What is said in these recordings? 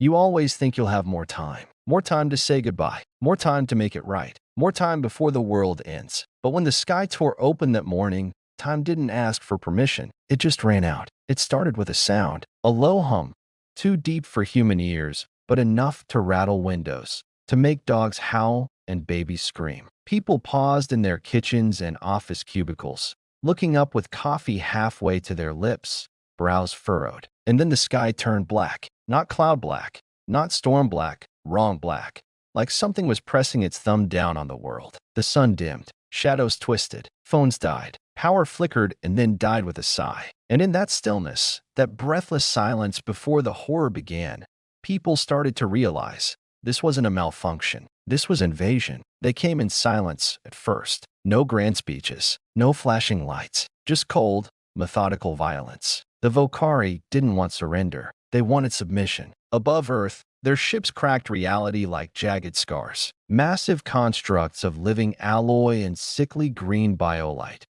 You always think you'll have more time to say goodbye, more time to make it right, more time before the world ends. But when the sky tore open that morning, time didn't ask for permission. It just ran out. It started with a sound, a low hum, too deep for human ears, but enough to rattle windows, to make dogs howl and babies scream. People paused in their kitchens and office cubicles, looking up with coffee halfway to their lips, brows furrowed. And then the sky turned black. Not cloud black, not storm black, wrong black. Like something was pressing its thumb down on the world. The sun dimmed, shadows twisted, phones died, power flickered and then died with a sigh. And in that stillness, that breathless silence before the horror began, people started to realize this wasn't a malfunction. This was invasion. They came in silence at first. No grand speeches, no flashing lights, just cold, methodical violence. The Volcari didn't want surrender. They wanted submission. Above Earth, their ships cracked reality like jagged scars. Massive constructs of living alloy and sickly green biolite.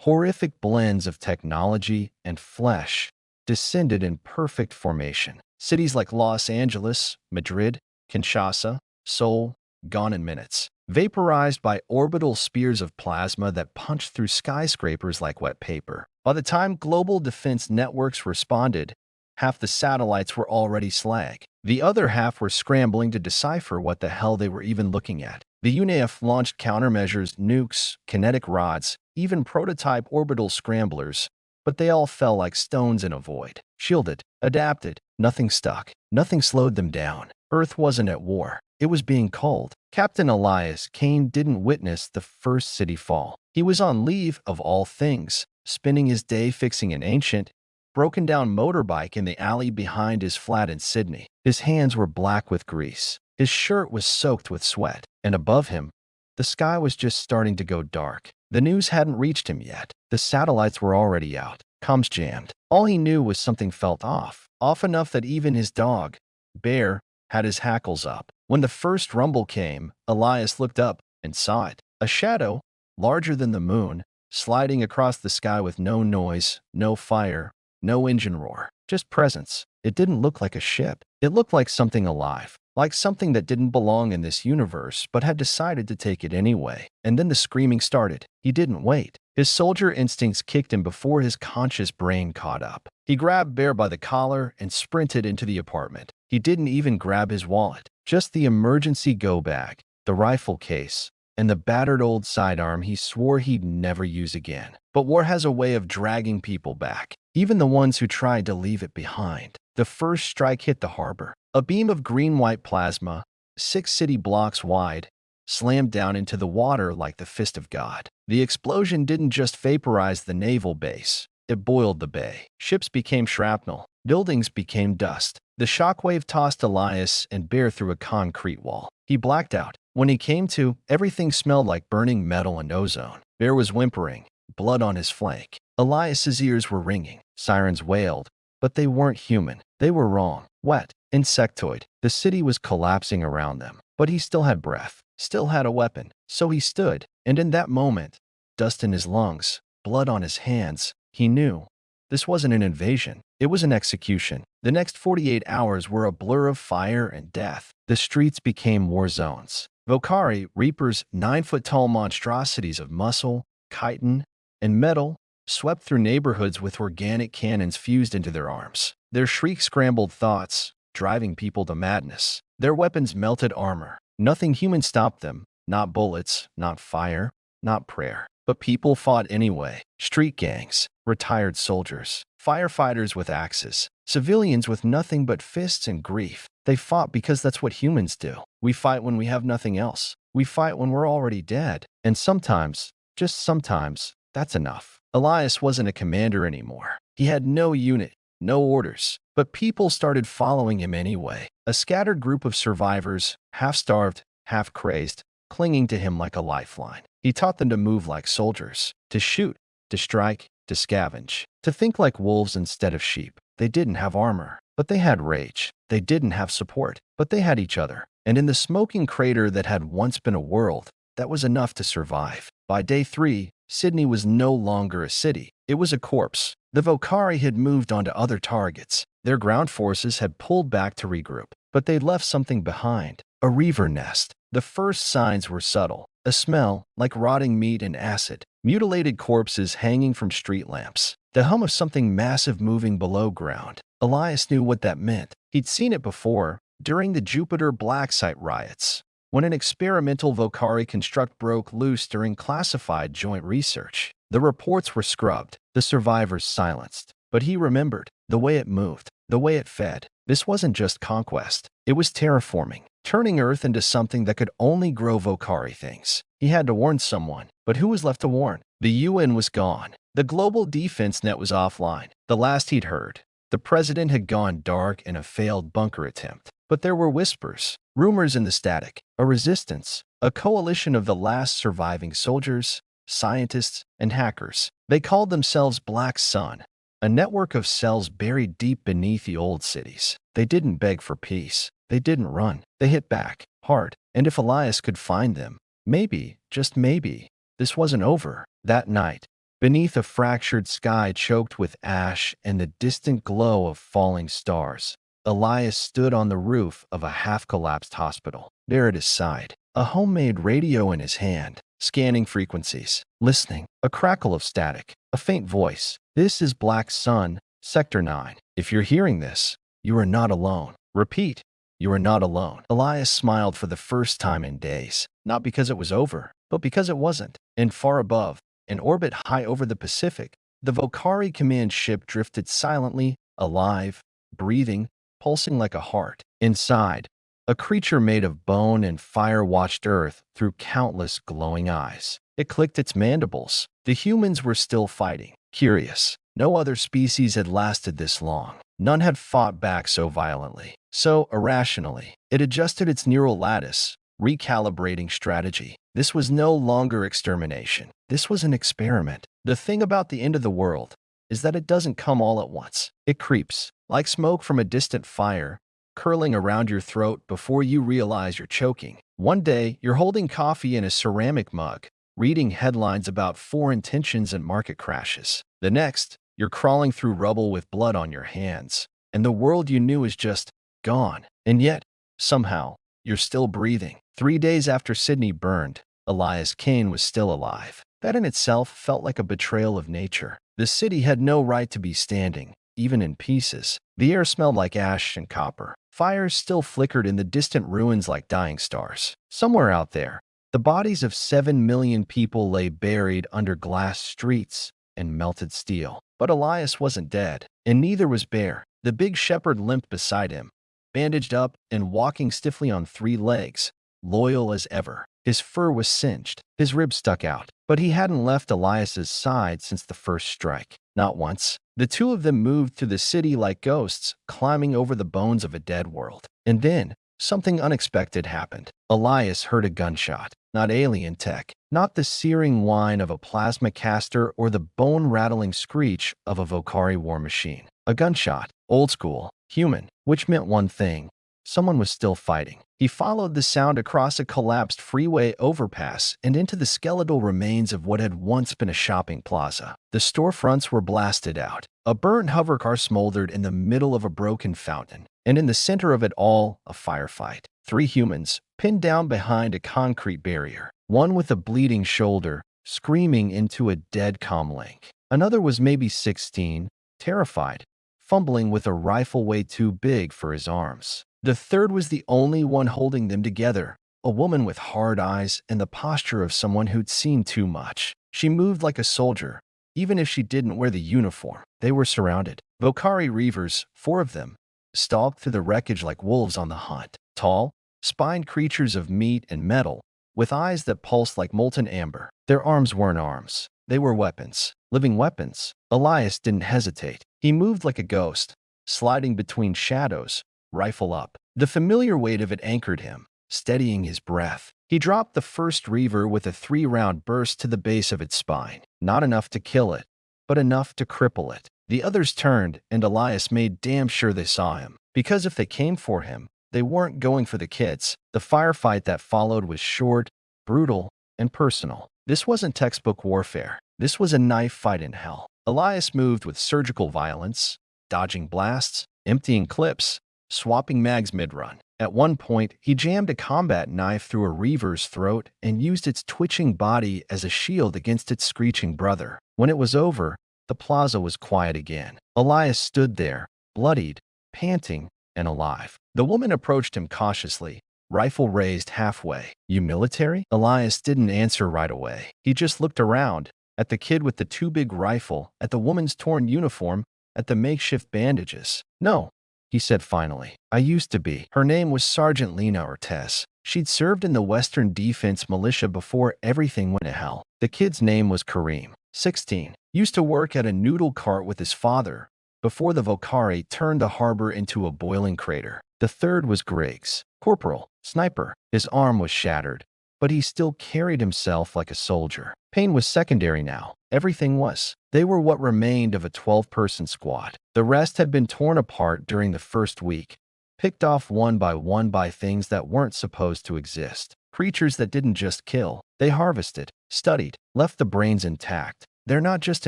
Horrific blends of technology and flesh descended in perfect formation. Cities like Los Angeles, Madrid, Kinshasa, Seoul, gone in minutes. Vaporized by orbital spears of plasma that punched through skyscrapers like wet paper. By the time global defense networks responded, half the satellites were already slag. The other half were scrambling to decipher what the hell they were even looking at. The UNAF launched countermeasures, nukes, kinetic rods, even prototype orbital scramblers, but they all fell like stones in a void. Shielded, adapted, nothing stuck. Nothing slowed them down. Earth wasn't at war. It was being culled. Captain Elias Kane didn't witness the first city fall. He was on leave, of all things, spending his day fixing an ancient, broken-down motorbike in the alley behind his flat in Sydney. His hands were black with grease. His shirt was soaked with sweat. And above him, the sky was just starting to go dark. The news hadn't reached him yet. The satellites were already out. Comms jammed. All he knew was something felt off. Off enough that even his dog, Bear, had his hackles up. When the first rumble came, Elias looked up and saw it. A shadow, larger than the moon, sliding across the sky with no noise, no fire, no engine roar, just presence. It didn't look like a ship. It looked like something alive, like something that didn't belong in this universe but had decided to take it anyway. And then the screaming started. He didn't wait. His soldier instincts kicked him before his conscious brain caught up. He grabbed Bear by the collar and sprinted into the apartment. He didn't even grab his wallet, just the emergency go bag, the rifle case, and the battered old sidearm he swore he'd never use again. But war has a way of dragging people back, even the ones who tried to leave it behind. The first strike hit the harbor. A beam of green-white plasma, 6 city blocks wide, slammed down into the water like the fist of God. The explosion didn't just vaporize the naval base. It boiled the bay. Ships became shrapnel. Buildings became dust. The shockwave tossed Elias and Bear through a concrete wall. He blacked out. When he came to, everything smelled like burning metal and ozone. Bear was whimpering, blood on his flank. Elias's ears were ringing. Sirens wailed, but they weren't human. They were wrong, wet, insectoid. The city was collapsing around them, but he still had breath, still had a weapon. So he stood, and in that moment, dust in his lungs, blood on his hands, he knew this wasn't an invasion. It was an execution. The next 48 hours were a blur of fire and death. The streets became war zones. Volcari, Reapers, 9-foot-tall monstrosities of muscle, chitin, and metal, swept through neighborhoods with organic cannons fused into their arms. Their shrieks scrambled thoughts, driving people to madness. Their weapons melted armor. Nothing human stopped them. Not bullets, not fire, not prayer. But people fought anyway. Street gangs, retired soldiers, firefighters with axes, civilians with nothing but fists and grief. They fought because that's what humans do. We fight when we have nothing else. We fight when we're already dead. And sometimes, just sometimes, that's enough. Elias wasn't a commander anymore. He had no unit, no orders. But people started following him anyway. A scattered group of survivors, half-starved, half-crazed, clinging to him like a lifeline. He taught them to move like soldiers, to shoot, to strike, to scavenge, to think like wolves instead of sheep. They didn't have armor, but they had rage. They didn't have support, but they had each other. And in the smoking crater that had once been a world, that was enough to survive. By day 3, Sydney was no longer a city. It was a corpse. The Volcari had moved on to other targets. Their ground forces had pulled back to regroup. but they'd left something behind, a reaver nest. The first signs were subtle, a smell like rotting meat and acid, mutilated corpses hanging from street lamps, the hum of something massive moving below ground. Elias knew what that meant. He'd seen it before, during the Jupiter Black Site riots, when an experimental Vocari construct broke loose during classified joint research. The reports were scrubbed, the survivors silenced. But he remembered the way it moved, the way it fed. This wasn't just conquest. It was terraforming, turning Earth into something that could only grow Vocari things. He had to warn someone, but who was left to warn? The UN was gone. The global defense net was offline. The last he'd heard, the president had gone dark in a failed bunker attempt. But there were whispers, rumors in the static, a resistance, a coalition of the last surviving soldiers, scientists, and hackers. They called themselves Black Sun, a network of cells buried deep beneath the old cities. They didn't beg for peace. They didn't run. They hit back, hard. And if Elias could find them, maybe, just maybe, this wasn't over. That night, beneath a fractured sky choked with ash and the distant glow of falling stars, Elias stood on the roof of a half-collapsed hospital. There at his side, a homemade radio in his hand, scanning frequencies, listening, a crackle of static, a faint voice. This is Black Sun, Sector 9. If you're hearing this, you are not alone. Repeat, you are not alone. Elias smiled for the first time in days, not because it was over, but because it wasn't. And far above, in orbit high over the Pacific, the Vocari command ship drifted silently, alive, breathing, pulsing like a heart. Inside, a creature made of bone and fire watched Earth through countless glowing eyes. It clicked its mandibles. The humans were still fighting. Curious. No other species had lasted this long. None had fought back so violently, so irrationally. It adjusted its neural lattice, recalibrating strategy. This was no longer extermination. This was an experiment. The thing about the end of the world is that it doesn't come all at once. It creeps, like smoke from a distant fire, curling around your throat before you realize you're choking. One day, you're holding coffee in a ceramic mug, reading headlines about foreign tensions and market crashes. The next, you're crawling through rubble with blood on your hands, and the world you knew is just gone. And yet, somehow, you're still breathing. 3 days after Sydney burned, Elias Kane was still alive. That in itself felt like a betrayal of nature. The city had no right to be standing, even in pieces. The air smelled like ash and copper. Fires still flickered in the distant ruins like dying stars. Somewhere out there, the bodies of 7 million people lay buried under glass streets and melted steel. But Elias wasn't dead, and neither was Bear. The big shepherd limped beside him, bandaged up and walking stiffly on 3 legs, loyal as ever. His fur was singed, his ribs stuck out, but he hadn't left Elias's side since the first strike. Not once. The two of them moved through the city like ghosts, climbing over the bones of a dead world. And then, something unexpected happened. Elias heard a gunshot. Not alien tech, not the searing whine of a plasma caster or the bone-rattling screech of a Vocari war machine. A gunshot, old school, human, which meant one thing. Someone was still fighting. He followed the sound across a collapsed freeway overpass and into the skeletal remains of what had once been a shopping plaza. The storefronts were blasted out. A burnt hovercar smoldered in the middle of a broken fountain, and in the center of it all, a firefight. 3 humans, pinned down behind a concrete barrier. One with a bleeding shoulder, screaming into a dead comlink. Another was maybe 16, terrified, fumbling with a rifle way too big for his arms. The third was the only one holding them together, a woman with hard eyes and the posture of someone who'd seen too much. She moved like a soldier, even if she didn't wear the uniform. They were surrounded. Vocari Reavers, 4 of them, stalked through the wreckage like wolves on the hunt. Tall, spined creatures of meat and metal, with eyes that pulsed like molten amber. Their arms weren't arms. They were weapons. Living weapons. Elias didn't hesitate. He moved like a ghost, sliding between shadows, rifle up. The familiar weight of it anchored him, steadying his breath. He dropped the first Reaver with a 3-round burst to the base of its spine. Not enough to kill it, but enough to cripple it. The others turned, and Elias made damn sure they saw him. Because if they came for him, they weren't going for the kids. The firefight that followed was short, brutal, and personal. This wasn't textbook warfare. This was a knife fight in hell. Elias moved with surgical violence, dodging blasts, emptying clips, swapping mags mid-run. At one point, he jammed a combat knife through a Reaver's throat and used its twitching body as a shield against its screeching brother. When it was over, the plaza was quiet again. Elias stood there, bloodied, panting, and alive. The woman approached him cautiously, rifle raised halfway. "You military?" Elias didn't answer right away. He just looked around, at the kid with the too big rifle, at the woman's torn uniform, at the makeshift bandages. "No," he said finally. "I used to be." Her name was Sergeant Lena Ortez. She'd served in the Western Defense Militia before everything went to hell. The kid's name was Kareem, 16. Used to work at a noodle cart with his father before the Volcari turned the harbor into a boiling crater. The third was Griggs, corporal, sniper. His arm was shattered, but he still carried himself like a soldier. Pain was secondary now. Everything was. They were what remained of a 12-person squad. The rest had been torn apart during the first week, picked off one by things that weren't supposed to exist. Creatures that didn't just kill. They harvested, studied, left the brains intact. "They're not just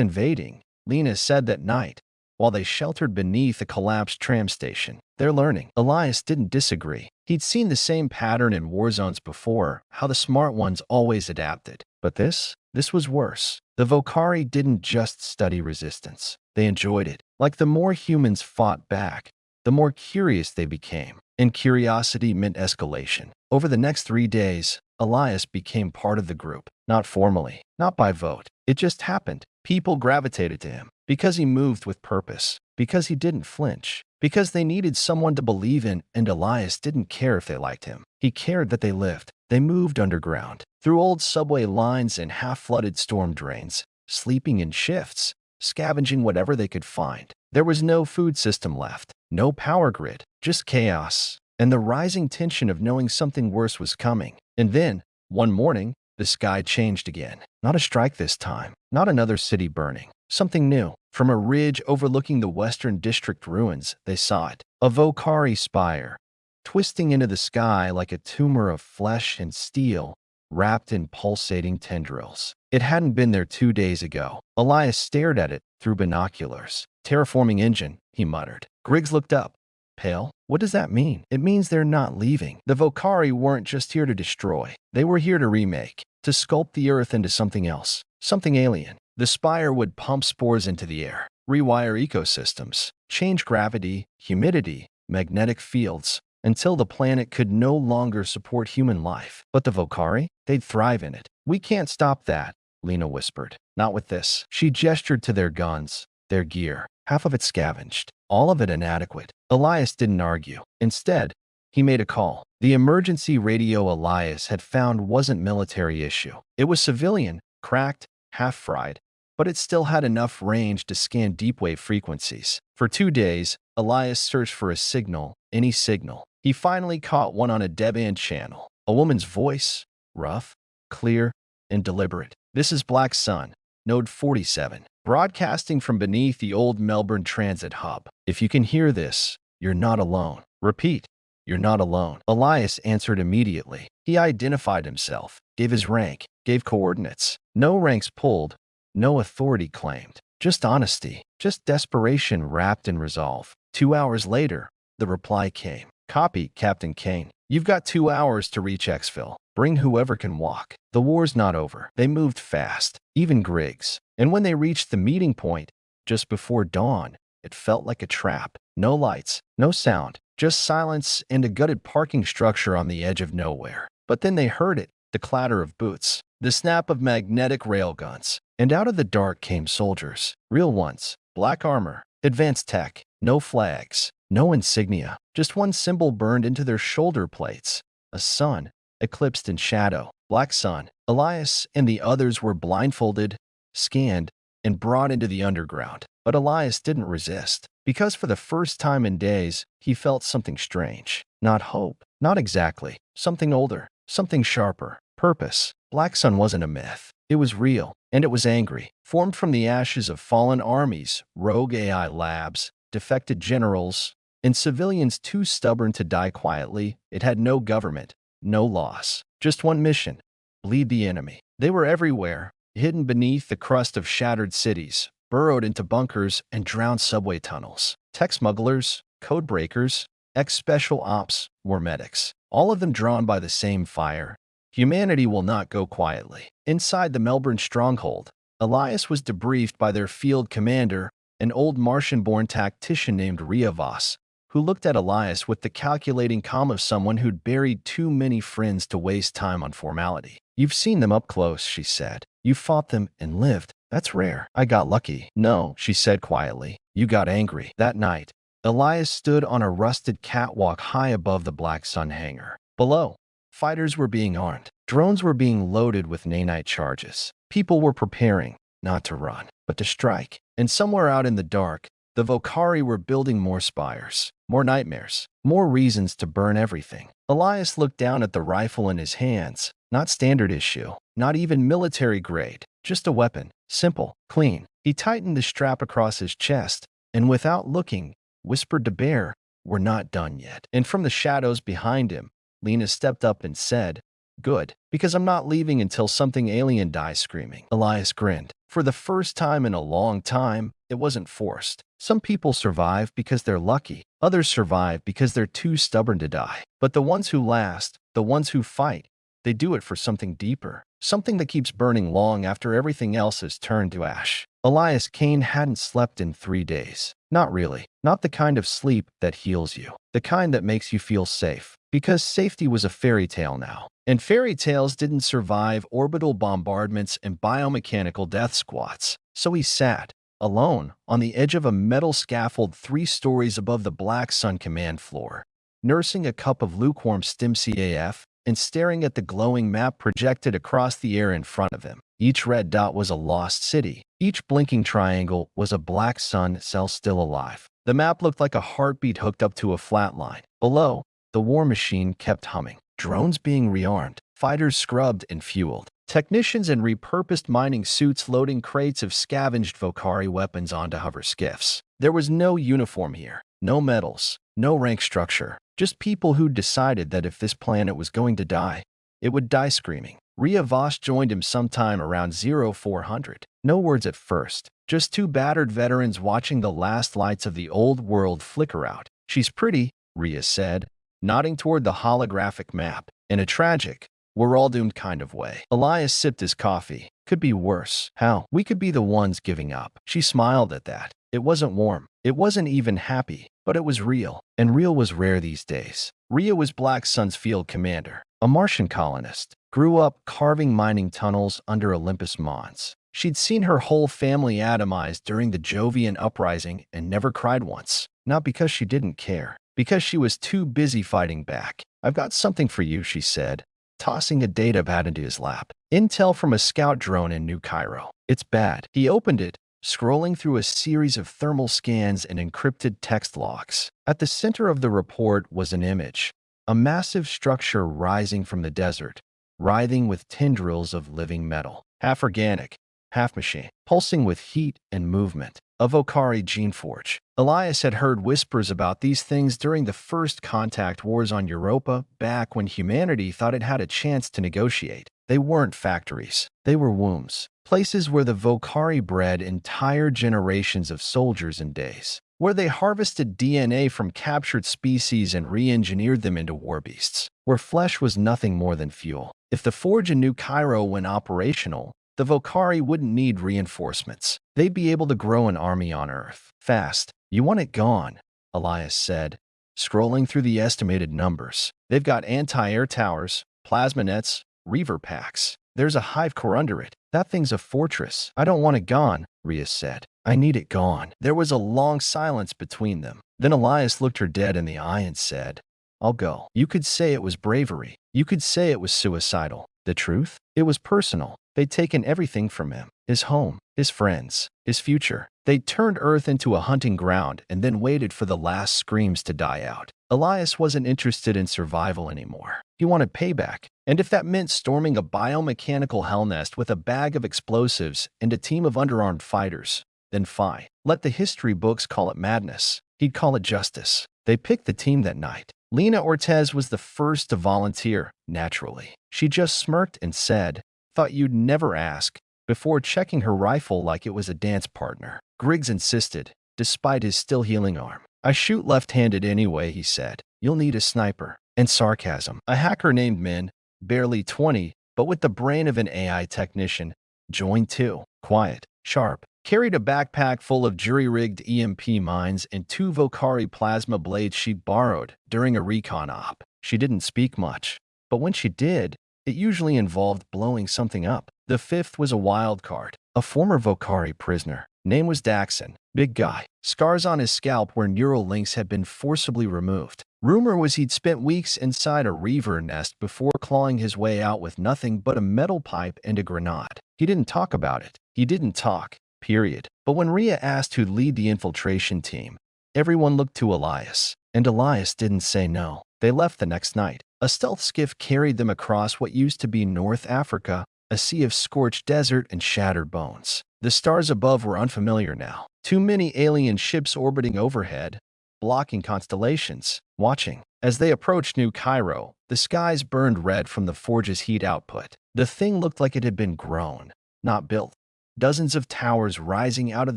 invading," Lena said that night, while they sheltered beneath a collapsed tram station. "They're learning." Elias didn't disagree. He'd seen the same pattern in war zones before, how the smart ones always adapted. But this was worse. The Volcari didn't just study resistance. They enjoyed it. Like the more humans fought back, the more curious they became. And curiosity meant escalation. Over the next 3 days, Elias became part of the group. Not formally, not by vote. It just happened. People gravitated to him because he moved with purpose, because he didn't flinch, because they needed someone to believe in, and Elias didn't care if they liked him. He cared that they lived. They moved underground, through old subway lines and half-flooded storm drains, sleeping in shifts, scavenging whatever they could find. There was no food system left, no power grid, just chaos, and the rising tension of knowing something worse was coming. And then, one morning, the sky changed again. Not a strike this time, not another city burning. Something new. From a ridge overlooking the Western District ruins, they saw it. A Volcari spire, twisting into the sky like a tumor of flesh and steel, wrapped in pulsating tendrils. It hadn't been there 2 days ago. Elias stared at it through binoculars. "Terraforming engine," he muttered. Griggs looked up. "Pale? What does that mean?" "It means they're not leaving." The Volcari weren't just here to destroy. They were here to remake, to sculpt the Earth into something else, something alien. The spire would pump spores into the air, rewire ecosystems, change gravity, humidity, magnetic fields, until the planet could no longer support human life. But the Volcari? They'd thrive in it. "We can't stop that," Lena whispered. "Not with this." She gestured to their guns, their gear, half of it scavenged, all of it inadequate. Elias didn't argue. Instead, he made a call. The emergency radio Elias had found wasn't military issue. It was civilian, cracked, half-fried, but it still had enough range to scan deep-wave frequencies. For 2 days, Elias searched for a signal, any signal. He finally caught one on a dead-end channel. A woman's voice, rough, clear, and deliberate. "This is Black Sun, Node 47, broadcasting from beneath the old Melbourne Transit Hub. If you can hear this, you're not alone. Repeat, you're not alone." Elias answered immediately. He identified himself, gave his rank, gave coordinates. No ranks pulled, no authority claimed. Just honesty, just desperation wrapped in resolve. 2 hours later, the reply came. "Copy, Captain Kane. You've got 2 hours to reach Exfil. Bring whoever can walk. The war's not over." They moved fast, even Griggs. And when they reached the meeting point, just before dawn, it felt like a trap. No lights, no sound, just silence and a gutted parking structure on the edge of nowhere. But then they heard it, the clatter of boots, the snap of magnetic railguns. And out of the dark came soldiers, real ones, black armor, advanced tech, no flags, no insignia, just one symbol burned into their shoulder plates, a sun, eclipsed in shadow. Black Sun. Elias and the others were blindfolded, scanned, and brought into the underground. But Elias didn't resist, because for the first time in days, he felt something strange. Not hope, not exactly. Something older, something sharper. Purpose. Black Sun wasn't a myth. It was real, and it was angry. Formed from the ashes of fallen armies, rogue AI labs, defected generals, and civilians too stubborn to die quietly, it had no government, no loss. Just one mission: bleed the enemy. They were everywhere, hidden beneath the crust of shattered cities, burrowed into bunkers and drowned subway tunnels. Tech smugglers, code breakers, ex-special ops, war medics, all of them drawn by the same fire. Humanity will not go quietly. Inside the Melbourne stronghold, Elias was debriefed by their field commander, an old Martian-born tactician named Rhea Voss, who looked at Elias with the calculating calm of someone who'd buried too many friends to waste time on formality. "You've seen them up close," she said. "You fought them and lived. That's rare." "I got lucky." "No," she said quietly. "You got angry." That night, Elias stood on a rusted catwalk high above the Black Sun hangar. Below, fighters were being armed. Drones were being loaded with nanite charges. People were preparing, not to run, but to strike. And somewhere out in the dark, the Volcari were building more spires, more nightmares, more reasons to burn everything. Elias looked down at the rifle in his hands. Not standard issue, not even military grade, just a weapon. Simple, clean. He tightened the strap across his chest, and without looking, whispered to Bear, "We're not done yet." And from the shadows behind him, Lena stepped up and said, "Good, because I'm not leaving until something alien dies screaming." Elias grinned. For the first time in a long time, it wasn't forced. Some people survive because they're lucky. Others survive because they're too stubborn to die. But the ones who last, the ones who fight, they do it for something deeper, something that keeps burning long after everything else has turned to ash. Elias Kane hadn't slept in 3 days. Not really. Not the kind of sleep that heals you. The kind that makes you feel safe. Because safety was a fairy tale now. And fairy tales didn't survive orbital bombardments and biomechanical death squats. So he sat, alone, on the edge of a metal scaffold 3 stories above the Black Sun command floor, nursing a cup of lukewarm Stimsy AF and staring at the glowing map projected across the air in front of him. Each red dot was a lost city. Each blinking triangle was a Black Sun cell still alive. The map looked like a heartbeat hooked up to a flat line. Below, the war machine kept humming. Drones being rearmed, fighters scrubbed and fueled, technicians in repurposed mining suits loading crates of scavenged Volcari weapons onto hover skiffs. There was no uniform here, no medals, no rank structure, just people who decided that if this planet was going to die, it would die screaming. Rhea Voss joined him sometime around 0400. No words at first, just 2 battered veterans watching the last lights of the old world flicker out. "She's pretty," Rhea said, nodding toward the holographic map, in a tragic, "we're all doomed" kind of way. Elias sipped his coffee. "Could be worse." "How?" "We could be the ones giving up." She smiled at that. It wasn't warm. It wasn't even happy, but it was real. And real was rare these days. Rhea was Black Sun's field commander, a Martian colonist, grew up carving mining tunnels under Olympus Mons. She'd seen her whole family atomized during the Jovian uprising and never cried once. Not because she didn't care, because she was too busy fighting back. "I've got something for you," she said, tossing a datapad into his lap. "Intel from a scout drone in New Cairo. It's bad." He opened it, scrolling through a series of thermal scans and encrypted text logs. At the center of the report was an image, a massive structure rising from the desert, writhing with tendrils of living metal, half organic, half machine, pulsing with heat and movement. A Volcari gene forge. Elias had heard whispers about these things during the first contact wars on Europa, back when humanity thought it had a chance to negotiate. They weren't factories. They were wombs. Places where the Volcari bred entire generations of soldiers in days. Where they harvested DNA from captured species and re-engineered them into war beasts. Where flesh was nothing more than fuel. If the forge in New Cairo went operational, the Volcari wouldn't need reinforcements. They'd be able to grow an army on Earth. Fast. "You want it gone," Elias said, scrolling through the estimated numbers. "They've got anti-air towers, plasma nets, reaver packs. There's a hive core under it. That thing's a fortress." "I don't want it gone," Rhea said. "I need it gone." There was a long silence between them. Then Elias looked her dead in the eye and said, "I'll go." You could say it was bravery. You could say it was suicidal. The truth? It was personal. They'd taken everything from him. His home, his friends, his future. They'd turned Earth into a hunting ground and then waited for the last screams to die out. Elias wasn't interested in survival anymore. He wanted payback. And if that meant storming a biomechanical hell nest with a bag of explosives and a team of underarmed fighters, then fine. Let the history books call it madness. He'd call it justice. They picked the team that night. Lena Ortez was the first to volunteer, naturally. She just smirked and said, "Thought you'd never ask," before checking her rifle like it was a dance partner. Griggs insisted, despite his still healing arm. "I shoot left-handed anyway," he said. You'll need a sniper. And sarcasm. A hacker named Min, barely 20, but with the brain of an AI technician, joined too. Quiet, sharp, carried a backpack full of jury-rigged EMP mines and 2 Vocari plasma blades she borrowed during a recon op. She didn't speak much, but when she did, it usually involved blowing something up. The fifth was a wild card, a former Vocari prisoner. Name was Daxon. Big guy. Scars on his scalp where neural links had been forcibly removed. Rumor was he'd spent weeks inside a reaver nest before clawing his way out with nothing but a metal pipe and a grenade. He didn't talk about it. He didn't talk, period. But when Rhea asked who'd lead the infiltration team, everyone looked to Elias. And Elias didn't say no. They left the next night. A stealth skiff carried them across what used to be North Africa, a sea of scorched desert and shattered bones. The stars above were unfamiliar now. Too many alien ships orbiting overhead, blocking constellations, watching. As they approached New Cairo, the skies burned red from the forge's heat output. The thing looked like it had been grown, not built. Dozens of towers rising out of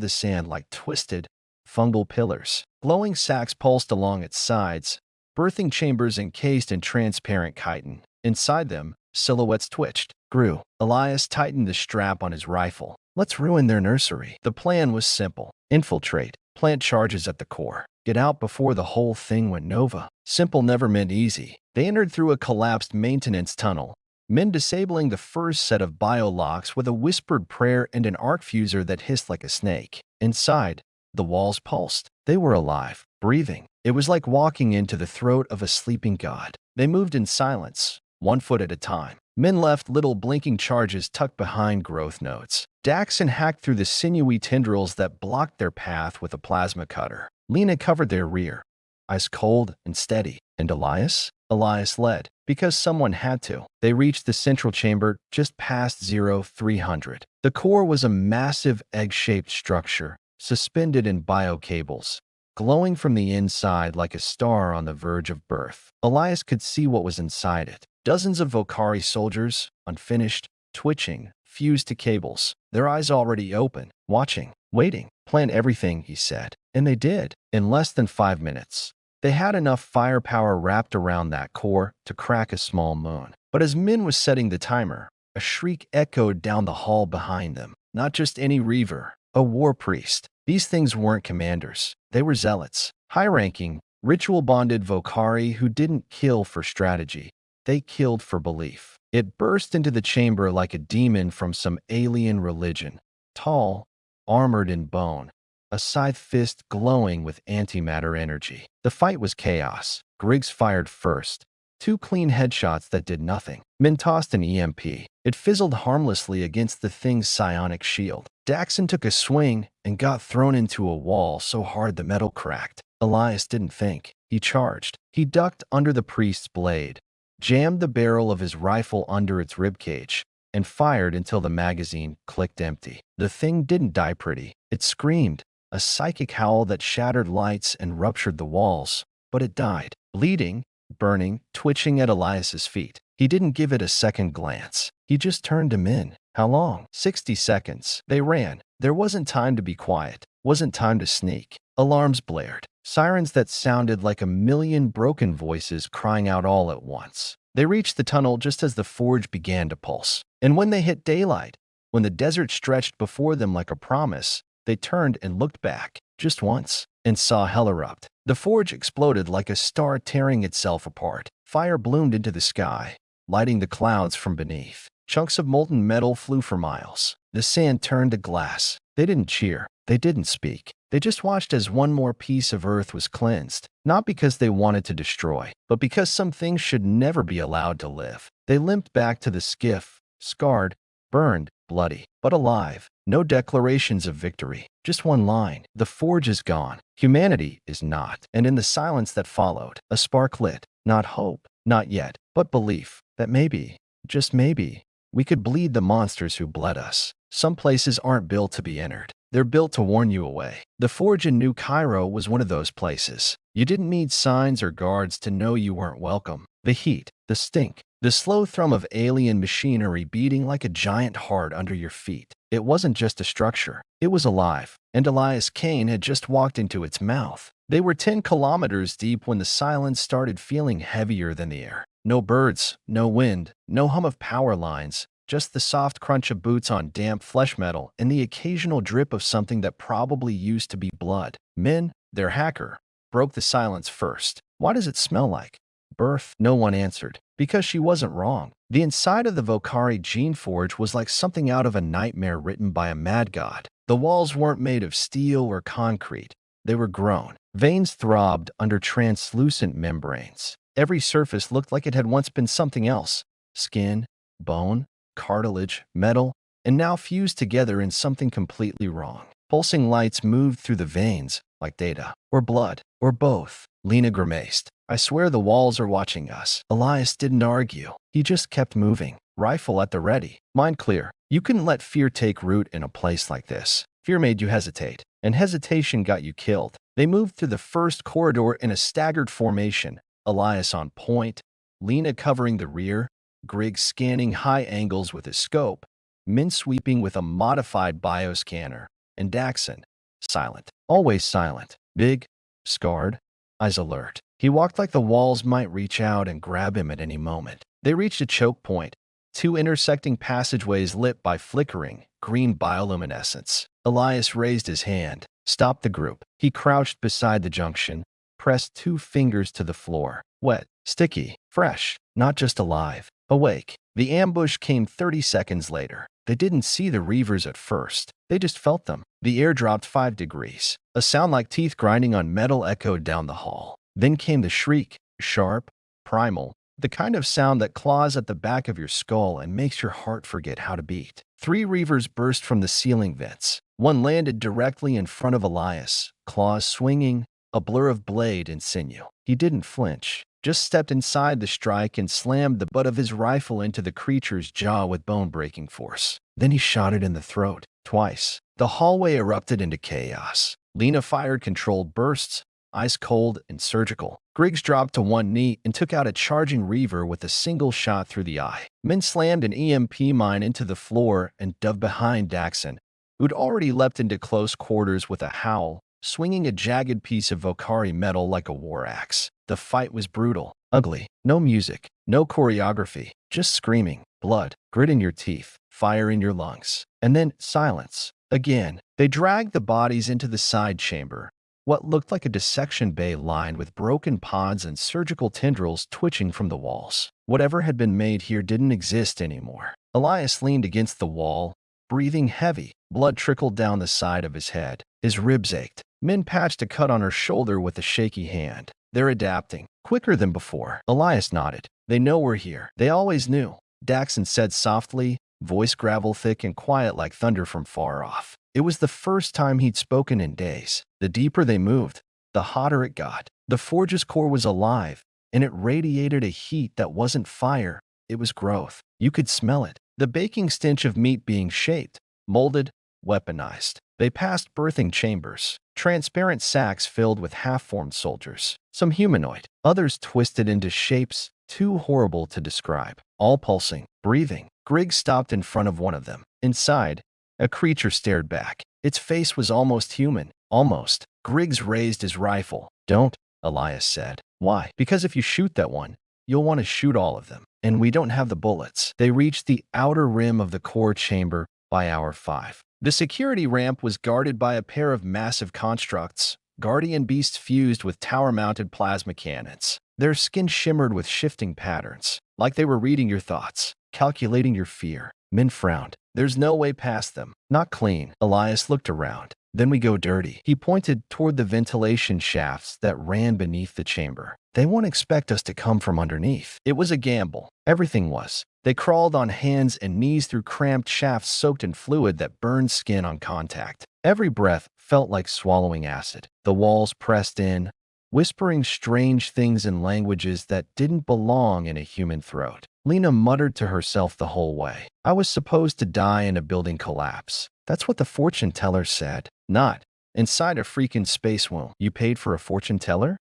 the sand like twisted, fungal pillars. Glowing sacs pulsed along its sides, birthing chambers encased in transparent chitin. Inside them, silhouettes twitched, grew. Elias tightened the strap on his rifle. Let's ruin their nursery. The plan was simple. Infiltrate, plant charges at the core, get out before the whole thing went nova. Simple never meant easy. They entered through a collapsed maintenance tunnel, Min disabling the first set of biolocks with a whispered prayer and an arc fuser that hissed like a snake. Inside, the walls pulsed. They were alive, breathing. It was like walking into the throat of a sleeping god. They moved in silence, 1 foot at a time. Min left little blinking charges tucked behind growth nodes. Daxon hacked through the sinewy tendrils that blocked their path with a plasma cutter. Lena covered their rear, ice cold and steady. And Elias? Elias led, because someone had to. They reached the central chamber just past 0300. The core was a massive egg-shaped structure, suspended in biocables, glowing from the inside like a star on the verge of birth. Elias could see what was inside it. Dozens of Vocari soldiers, unfinished, twitching, fused to cables, their eyes already open, watching, waiting. Plan everything, he said. And they did, in less than 5 minutes. They had enough firepower wrapped around that core to crack a small moon. But as Min was setting the timer, a shriek echoed down the hall behind them. Not just any reaver, a war priest. These things weren't commanders. They were zealots, high-ranking, ritual-bonded Vocari who didn't kill for strategy. They killed for belief. It burst into the chamber like a demon from some alien religion. Tall, armored in bone, a scythe fist glowing with antimatter energy. The fight was chaos. Griggs fired first. 2 clean headshots that did nothing. Min tossed an EMP. It fizzled harmlessly against the thing's psionic shield. Daxon took a swing and got thrown into a wall so hard the metal cracked. Elias didn't think. He charged. He ducked under the priest's blade, jammed the barrel of his rifle under its ribcage, and fired until the magazine clicked empty. The thing didn't die pretty. It screamed, a psychic howl that shattered lights and ruptured the walls, but it died, bleeding, burning, twitching at Elias's feet. He didn't give it a second glance. He just turned him in. How long? 60 seconds. They ran. There wasn't time to be quiet. Wasn't time to sneak. Alarms blared. Sirens that sounded like a million broken voices crying out all at once. They reached the tunnel just as the forge began to pulse. And when they hit daylight, when the desert stretched before them like a promise, they turned and looked back, just once, and saw hell erupt. The forge exploded like a star tearing itself apart. Fire bloomed into the sky, lighting the clouds from beneath. Chunks of molten metal flew for miles. The sand turned to glass. They didn't cheer. They didn't speak. They just watched as one more piece of Earth was cleansed, not because they wanted to destroy, but because some things should never be allowed to live. They limped back to the skiff, scarred, burned, bloody, but alive. No declarations of victory. Just one line. The forge is gone. Humanity is not. And in the silence that followed, a spark lit. Not hope, not yet, but belief that maybe, just maybe, we could bleed the monsters who bled us. Some places aren't built to be entered. They're built to warn you away. The forge in New Cairo was one of those places. You didn't need signs or guards to know you weren't welcome. The heat, the stink, the slow thrum of alien machinery beating like a giant heart under your feet. It wasn't just a structure. It was alive, and Elias Kane had just walked into its mouth. They were 10 kilometers deep when the silence started feeling heavier than the air. No birds, no wind, no hum of power lines, just the soft crunch of boots on damp flesh metal and the occasional drip of something that probably used to be blood. Min, their hacker, broke the silence first. Why does it smell like birth? No one answered. Because she wasn't wrong. The inside of the Vokari gene forge was like something out of a nightmare written by a mad god. The walls weren't made of steel or concrete. They were grown. Veins throbbed under translucent membranes. Every surface looked like it had once been something else. Skin, bone, cartilage, metal, and now fused together in something completely wrong. Pulsing lights moved through the veins, like data, or blood, or both. Lena grimaced. I swear the walls are watching us. Elias didn't argue. He just kept moving. Rifle at the ready. Mind clear. You couldn't let fear take root in a place like this. Fear made you hesitate, and hesitation got you killed. They moved through the first corridor in a staggered formation. Elias on point, Lena covering the rear, Griggs scanning high angles with his scope, Min sweeping with a modified bioscanner, and Daxon, silent. Always silent. Big, scarred, eyes alert. He walked like the walls might reach out and grab him at any moment. They reached a choke point, 2 intersecting passageways lit by flickering, green bioluminescence. Elias raised his hand, stopped the group. He crouched beside the junction, pressed 2 fingers to the floor. Wet, sticky, fresh, not just alive, awake. The ambush came 30 seconds later. They didn't see the Reavers at first. They just felt them. The air dropped 5 degrees. A sound like teeth grinding on metal echoed down the hall. Then came the shriek, sharp, primal, the kind of sound that claws at the back of your skull and makes your heart forget how to beat. 3 Reavers burst from the ceiling vents. One landed directly in front of Elias, claws swinging, a blur of blade and sinew. He didn't flinch, just stepped inside the strike and slammed the butt of his rifle into the creature's jaw with bone-breaking force. Then he shot it in the throat, twice. The hallway erupted into chaos. Lena fired controlled bursts, ice cold and surgical. Griggs dropped to one knee and took out a charging Reaver with a single shot through the eye. Min slammed an EMP mine into the floor and dove behind Daxon, who'd already leapt into close quarters with a howl, swinging a jagged piece of Vokari metal like a war axe. The fight was brutal, ugly. No music, no choreography, just screaming, blood, grit in your teeth, fire in your lungs. And then silence. Again, they dragged the bodies into the side chamber, what looked like a dissection bay lined with broken pods and surgical tendrils twitching from the walls. Whatever had been made here didn't exist anymore. Elias leaned against the wall, breathing heavy. Blood trickled down the side of his head. His ribs ached. Min patched a cut on her shoulder with a shaky hand. They're adapting. Quicker than before. Elias nodded. They know we're here. They always knew. Daxon said softly, voice gravel thick and quiet like thunder from far off. It was the first time he'd spoken in days. The deeper they moved, the hotter it got. The forge's core was alive, and it radiated a heat that wasn't fire. It was growth. You could smell it. The baking stench of meat being shaped, molded, weaponized. They passed birthing chambers, transparent sacks filled with half-formed soldiers. Some humanoid, others twisted into shapes too horrible to describe. All pulsing, breathing. Griggs stopped in front of one of them. Inside, a creature stared back. Its face was almost human. Almost. Griggs raised his rifle. Don't, Elias said. Why? Because if you shoot that one, you'll want to shoot all of them. And we don't have the bullets. They reached the outer rim of the core chamber by hour 5. The security ramp was guarded by a pair of massive constructs, guardian beasts fused with tower-mounted plasma cannons. Their skin shimmered with shifting patterns, like they were reading your thoughts, calculating your fear. Min frowned. There's no way past them. Not clean. Elias looked around. Then we go dirty. He pointed toward the ventilation shafts that ran beneath the chamber. They won't expect us to come from underneath. It was a gamble. Everything was. They crawled on hands and knees through cramped shafts soaked in fluid that burned skin on contact. Every breath felt like swallowing acid. The walls pressed in, whispering strange things in languages that didn't belong in a human throat. Lena muttered to herself the whole way. I was supposed to die in a building collapse. That's what the fortune teller said. Not inside a freaking space womb. You paid for a fortune teller?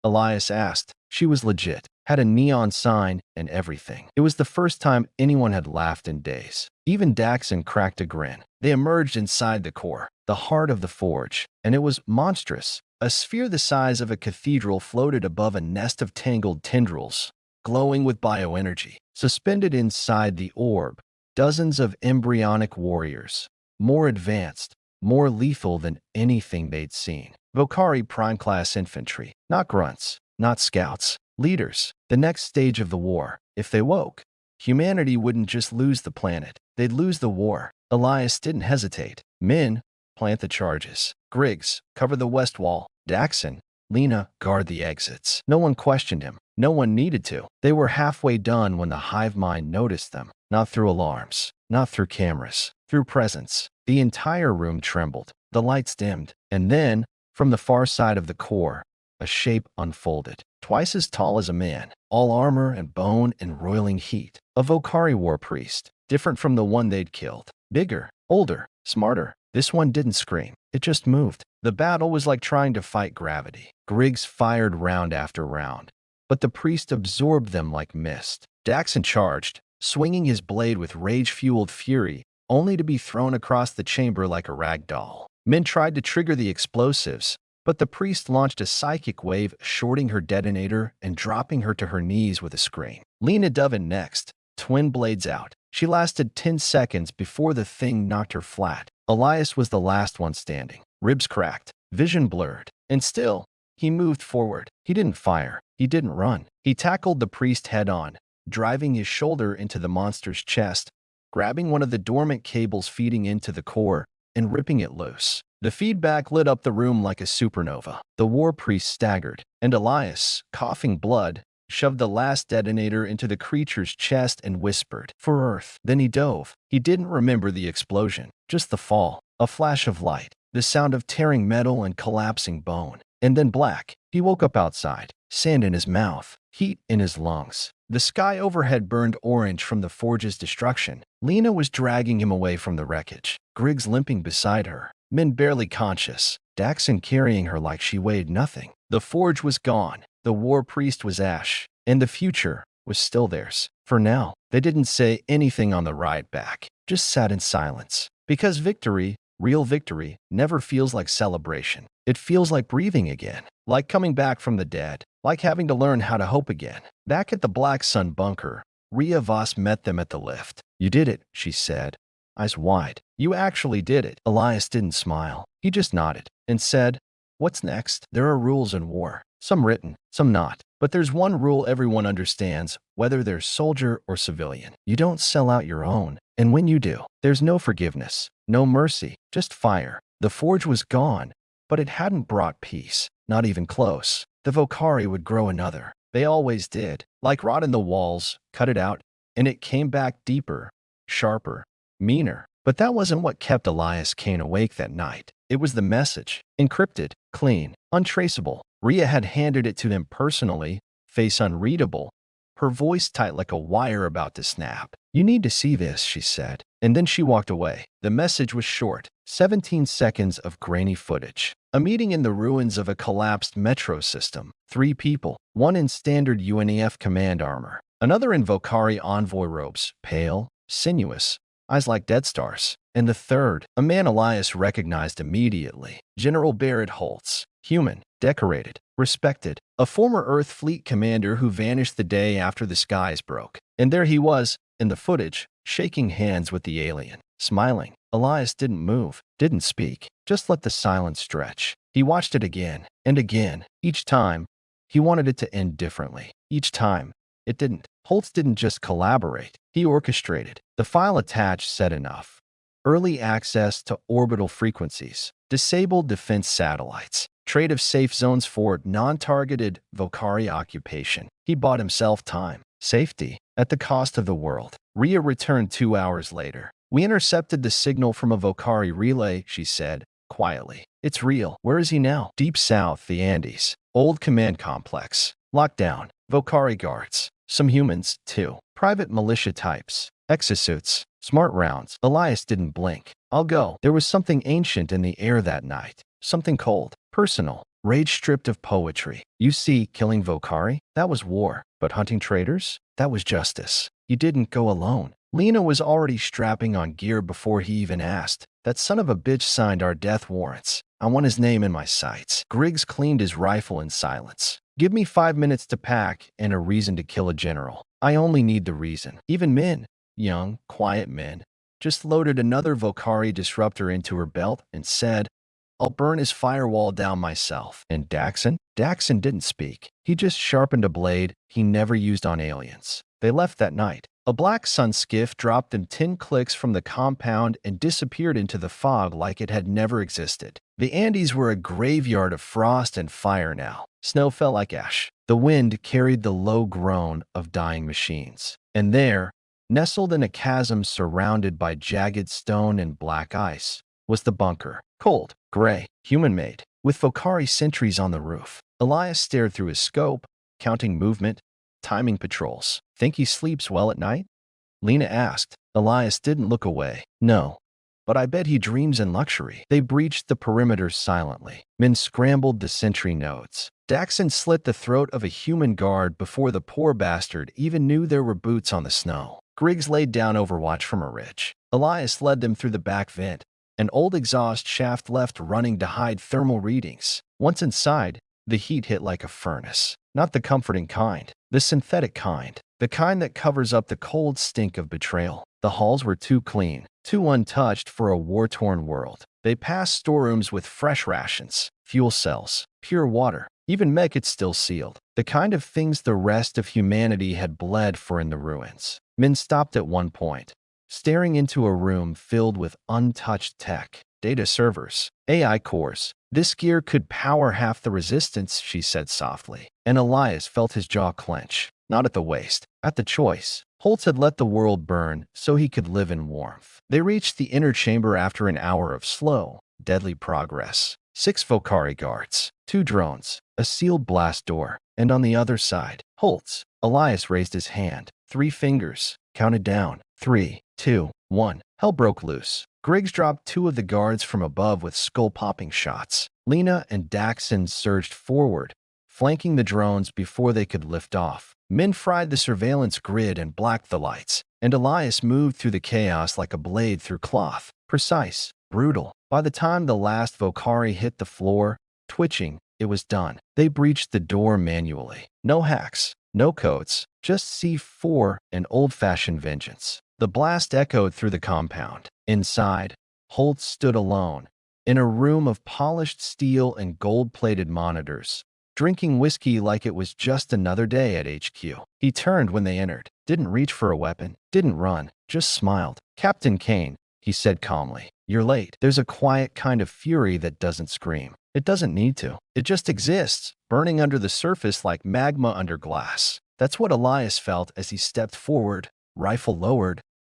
Elias asked. She was legit. had a neon sign and everything. It was the first time anyone had laughed in days. Even Daxon cracked a grin. They emerged inside the core, the heart of the forge, and it was monstrous. A sphere the size of a cathedral floated above a nest of tangled tendrils, glowing with bioenergy. Suspended inside the orb, dozens of embryonic warriors, more advanced, more lethal than anything they'd seen. Vokari prime-class infantry, not grunts, not scouts, leaders. The next stage of the war. If they woke, humanity wouldn't just lose the planet, they'd lose the war. Elias didn't hesitate. Min, plant the charges. Griggs, cover the west wall. Daxon, Lena, guard the exits. No one questioned him. No one needed to. They were halfway done when the hive mind noticed them. Not through alarms, not through cameras, through presence. The entire room trembled. The lights dimmed. And then, from the far side of the core, a shape unfolded. Twice as tall as a man, all armor and bone and roiling heat. A Vokari war priest, different from the one they'd killed. Bigger, older, smarter. This one didn't scream. It just moved. The battle was like trying to fight gravity. Griggs fired round after round, but the priest absorbed them like mist. Daxon charged, swinging his blade with rage-fueled fury, only to be thrown across the chamber like a rag doll. Min tried to trigger the explosives, but the priest launched a psychic wave, shorting her detonator and dropping her to her knees with a scream. Lena dove in next, twin blades out. She lasted 10 seconds before the thing knocked her flat. Elias was the last one standing. Ribs cracked, vision blurred, and still, he moved forward. He didn't fire. He didn't run. He tackled the priest head-on, driving his shoulder into the monster's chest, grabbing one of the dormant cables feeding into the core, and ripping it loose. The feedback lit up the room like a supernova. The war priest staggered, and Elias, coughing blood, shoved the last detonator into the creature's chest and whispered, "For Earth." Then he dove. He didn't remember the explosion, just the fall, a flash of light, the sound of tearing metal and collapsing bone. And then black. He woke up outside, sand in his mouth, heat in his lungs. The sky overhead burned orange from the forge's destruction. Lena was dragging him away from the wreckage, Griggs limping beside her, Min barely conscious, Daxon carrying her like she weighed nothing. The forge was gone. The war priest was ash, and the future was still theirs. For now, they didn't say anything on the ride back, just sat in silence. Because victory, real victory, never feels like celebration. It feels like breathing again, like coming back from the dead, like having to learn how to hope again. Back at the Black Sun bunker, Rhea Voss met them at the lift. "You did it," she said, eyes wide. "You actually did it." Elias didn't smile. He just nodded and said, "What's next?" "There are rules in war. Some written, some not. But there's one rule everyone understands, whether they're soldier or civilian. You don't sell out your own. And when you do, there's no forgiveness, no mercy, just fire." The forge was gone, but it hadn't brought peace, not even close. The Vokari would grow another. They always did. Like rot in the walls, cut it out, and it came back deeper, sharper, meaner. But that wasn't what kept Elias Kane awake that night. It was the message. Encrypted, clean, untraceable. Rhea had handed it to them personally, face unreadable, her voice tight like a wire about to snap. "You need to see this," she said. And then she walked away. The message was short, 17 seconds of grainy footage. A meeting in the ruins of a collapsed metro system. 3 people, one in standard UNEF command armor, another in Vokari envoy robes, pale, sinuous, eyes like dead stars. And the third, a man Elias recognized immediately, General Barrett Holtz. Human, decorated, respected, a former Earth Fleet commander who vanished the day after the skies broke. And there he was, in the footage, shaking hands with the alien, smiling. Elias didn't move, didn't speak, just let the silence stretch. He watched it again and again. Each time, he wanted it to end differently. Each time, it didn't. Holtz didn't just collaborate, he orchestrated. The file attached said enough. Early access to orbital frequencies, disabled defense satellites, trade of safe zones for non-targeted Vokari occupation. He bought himself time, safety, at the cost of the world. Rhea returned 2 hours later. "We intercepted the signal from a Vokari relay," she said, quietly. "It's real." "Where is he now?" "Deep south, the Andes. Old command complex. Locked down. Vokari guards. Some humans, too. Private militia types. Exosuits. Smart rounds." Elias didn't blink. "I'll go." There was something ancient in the air that night. Something cold, personal, Rage stripped of poetry. You see, killing Vokari? That was war. But hunting traitors? That was justice. You didn't go alone. Lena was already strapping on gear before he even asked. That son of a bitch signed our death warrants. I want his name in my sights. Griggs cleaned his rifle in silence. Give me 5 minutes to pack and a reason to kill a general. I only need the reason. Even Min, young, quiet Min, just loaded another Vokari disruptor into her belt and said, I'll burn his firewall down myself. And Daxon? Daxon didn't speak. He just sharpened a blade he never used on aliens. They left that night. A black sun skiff dropped them 10 clicks from the compound and disappeared into the fog like it had never existed. The Andes were a graveyard of frost and fire now. Snow fell like ash. The wind carried the low groan of dying machines. And there, nestled in a chasm surrounded by jagged stone and black ice, was the bunker. Cold, gray, human-made, with Vokari sentries on the roof. Elias stared through his scope, counting movement, timing patrols. Think he sleeps well at night? Lena asked. Elias didn't look away. No, but I bet he dreams in luxury. They breached the perimeter silently. Men scrambled the sentry nodes. Daxon slit the throat of a human guard before the poor bastard even knew there were boots on the snow. Griggs laid down overwatch from a ridge. Elias led them through the back vent, an old exhaust shaft left running to hide thermal readings. Once inside, the heat hit like a furnace. Not the comforting kind, the synthetic kind, the kind that covers up the cold stink of betrayal. The halls were too clean, too untouched for a war-torn world. They passed storerooms with fresh rations, fuel cells, pure water. Even medkits still sealed, the kind of things the rest of humanity had bled for in the ruins. Men stopped at one point, staring into a room filled with untouched tech, data servers, AI cores. This gear could power half the resistance, she said softly. And Elias felt his jaw clench, not at the waste, at the choice. Holtz had let the world burn so he could live in warmth. They reached the inner chamber after an hour of slow, deadly progress. 6 Vokari guards, 2 drones, a sealed blast door, and on the other side, Holtz. Elias raised his hand, 3 fingers, counted down, 3, 2, 1. Hell broke loose. Griggs dropped 2 of the guards from above with skull-popping shots. Lena and Daxon surged forward, flanking the drones before they could lift off. Men fried the surveillance grid and blacked the lights, and Elias moved through the chaos like a blade through cloth. Precise, brutal. By the time the last Vokari hit the floor, twitching, it was done. They breached the door manually. No hacks, no codes, just C4 and old-fashioned vengeance. The blast echoed through the compound. Inside, Holtz stood alone, in a room of polished steel and gold-plated monitors, drinking whiskey like it was just another day at HQ. He turned when they entered, didn't reach for a weapon, didn't run, just smiled. Captain Kane, he said calmly, you're late. There's a quiet kind of fury that doesn't scream. It doesn't need to. It just exists, burning under the surface like magma under glass. That's what Elias felt as he stepped forward, rifle lowered,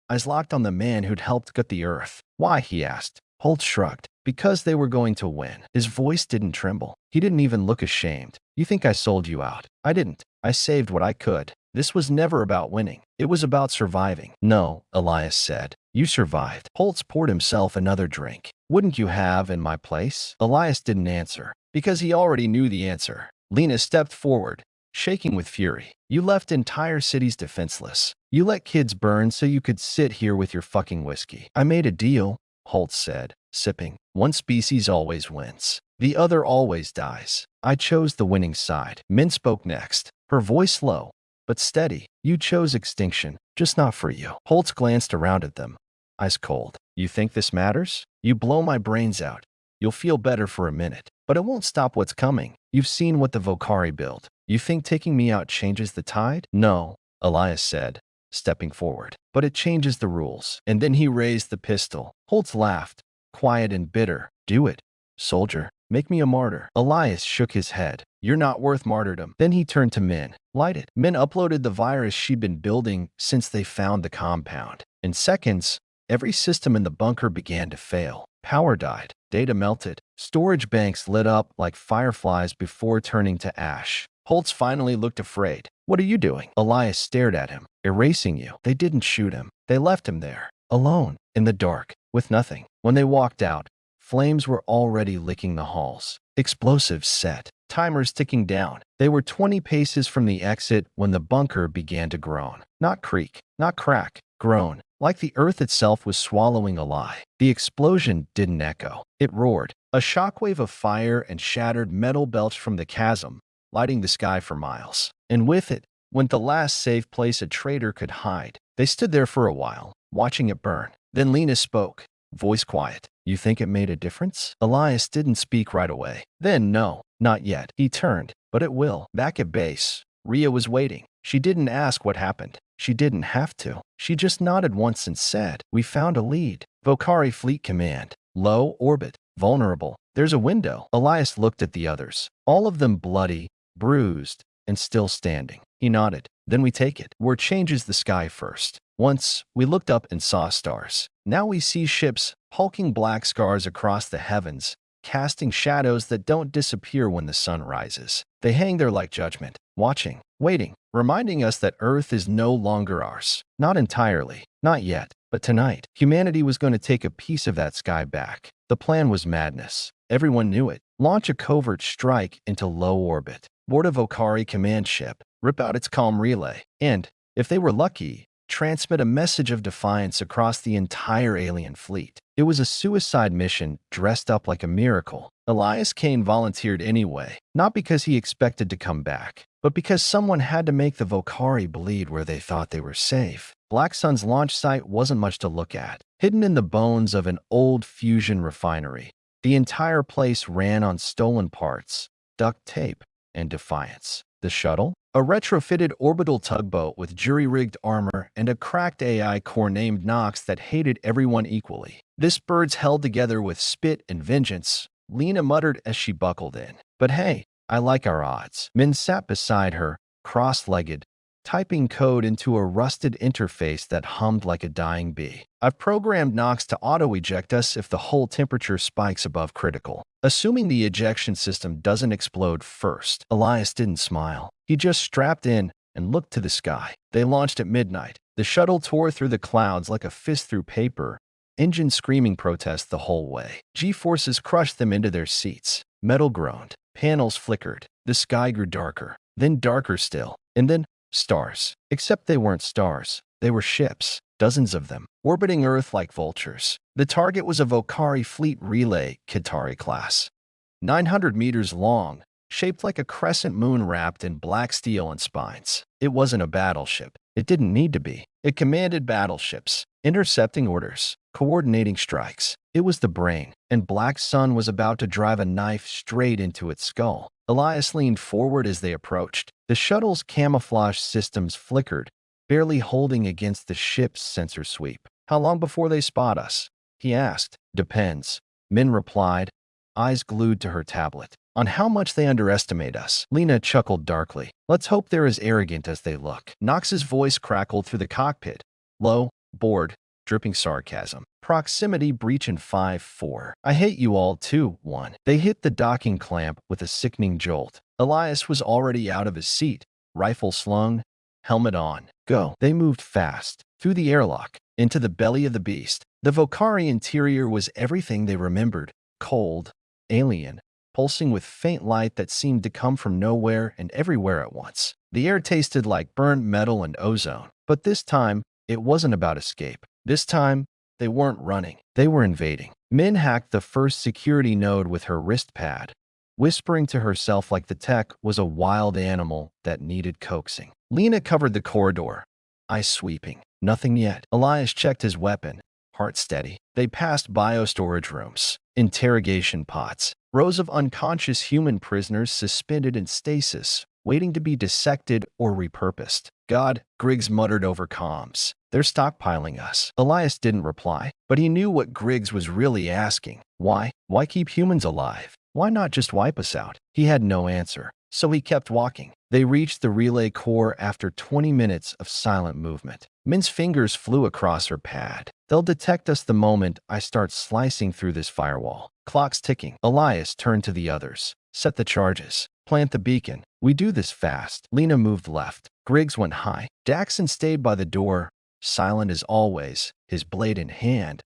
eyes locked on the man who'd helped gut the earth. Why, he asked. Holtz shrugged. Because they were going to win. His voice didn't tremble. He didn't even look ashamed. You think I sold you out? I didn't. I saved what I could. This was never about winning. It was about surviving. No, Elias said. You survived. Holtz poured himself another drink. Wouldn't you have in my place? Elias didn't answer, because he already knew the answer. Lena stepped forward, shaking with fury. You left entire cities defenseless. You let kids burn so you could sit here with your fucking whiskey. I made a deal, Holtz said, sipping. One species always wins. The other always dies. I chose the winning side. Min spoke next, her voice low, but steady. You chose extinction, just not for you. Holtz glanced around at them, eyes cold. You think this matters? You blow my brains out. You'll feel better for a minute, but it won't stop what's coming. You've seen what the Vokari build. You think taking me out changes the tide? No, Elias said, stepping forward. But it changes the rules. And then he raised the pistol. Holtz laughed, quiet and bitter. Do it, soldier. Make me a martyr. Elias shook his head. You're not worth martyrdom. Then he turned to Min. Light it. Min uploaded the virus she'd been building since they found the compound. In seconds, every system in the bunker began to fail. Power died. Data melted. Storage banks lit up like fireflies before turning to ash. Holtz finally looked afraid. What are you doing? Elias stared at him. Erasing you. They didn't shoot him. They left him there, alone, in the dark, with nothing. When they walked out, Flames were already licking the halls. Explosives set. Timers ticking down. They were 20 paces from the exit when the bunker began to groan. Not creak, not crack, groan, like the earth itself was swallowing a lie. The explosion didn't echo. It roared. A shockwave of fire and shattered metal belched from the chasm, lighting the sky for miles. And with it went the last safe place a traitor could hide. They stood there for a while, watching it burn. Then Lena spoke, voice quiet. "You think it made a difference?" Elias didn't speak right away. Then no, not yet. He turned. "But it will." Back at base, Rhea was waiting. She didn't ask what happened. She didn't have to. She just nodded once and said, "We found a lead. Vokari Fleet Command. Low orbit. Vulnerable. There's a window." Elias looked at the others. All of them bloody, bruised, and still standing. He nodded. "Then we take it. War changes the sky first." Once, we looked up and saw stars. Now we see ships, hulking black scars across the heavens, casting shadows that don't disappear when the sun rises. They hang there like judgment, watching, waiting, reminding us that Earth is no longer ours. Not entirely, not yet, but tonight, humanity was going to take a piece of that sky back. The plan was madness. Everyone knew it. Launch a covert strike into low orbit, board a Vokari command ship, rip out its comm relay, and, if they were lucky, transmit a message of defiance across the entire alien fleet. It was a suicide mission dressed up like a miracle. Elias Kane volunteered anyway, not because he expected to come back, but because someone had to make the Vokari bleed where they thought they were safe. Black Sun's launch site wasn't much to look at, hidden in the bones of an old fusion refinery. The entire place ran on stolen parts, duct tape, and defiance. The shuttle? A retrofitted orbital tugboat with jury-rigged armor and a cracked AI core named Nox that hated everyone equally. This bird's held together with spit and vengeance, Lena muttered as she buckled in. But hey, I like our odds. Min sat beside her, cross-legged, typing code into a rusted interface that hummed like a dying bee. I've programmed Nox to auto-eject us if the hull temperature spikes above critical. Assuming the ejection system doesn't explode first. Elias didn't smile. He just strapped in and looked to the sky. They launched at midnight. The shuttle tore through the clouds like a fist through paper, engine screaming protest the whole way. G-forces crushed them into their seats. Metal groaned. Panels flickered. The sky grew darker, then darker still, and then stars. Except they weren't stars. They were ships, dozens of them, orbiting Earth like vultures. The target was a Vokari Fleet Relay Kitari class, 900 meters long, shaped like a crescent moon wrapped in black steel and spines. It wasn't a battleship. It didn't need to be. It commanded battleships, intercepting orders, coordinating strikes. It was the brain, and Black Sun was about to drive a knife straight into its skull. Elias leaned forward as they approached. The shuttle's camouflage systems flickered, barely holding against the ship's sensor sweep. "How long before they spot us?" he asked. "Depends," Min replied, eyes glued to her tablet. "On how much they underestimate us." Lena chuckled darkly. "Let's hope they're as arrogant as they look." Knox's voice crackled through the cockpit. Low, bored, dripping sarcasm. "Proximity breach in 5-4. I hate you all too, 1. They hit the docking clamp with a sickening jolt. Elias was already out of his seat, rifle slung, helmet on. Go. They moved fast, through the airlock, into the belly of the beast. The Vokari interior was everything they remembered. Cold, alien, pulsing with faint light that seemed to come from nowhere and everywhere at once. The air tasted like burnt metal and ozone. But this time, it wasn't about escape. This time, they weren't running. They were invading. Min hacked the first security node with her wrist pad, whispering to herself like the tech was a wild animal that needed coaxing. Lena covered the corridor, eyes sweeping. Nothing yet. Elias checked his weapon, heart steady. They passed biostorage rooms, interrogation pods, rows of unconscious human prisoners suspended in stasis, waiting to be dissected or repurposed. "God," Griggs muttered over comms. "They're stockpiling us." Elias didn't reply, but he knew what Griggs was really asking. Why? Why keep humans alive? Why not just wipe us out? He had no answer, so he kept walking. They reached the relay core after 20 minutes of silent movement. Min's fingers flew across her pad. "They'll detect us the moment I start slicing through this firewall." Clock's ticking. Elias turned to the others. "Set the charges. Plant the beacon. We do this fast." Lena moved left. Griggs went high. Daxon stayed by the door, silent as always, his blade in hand,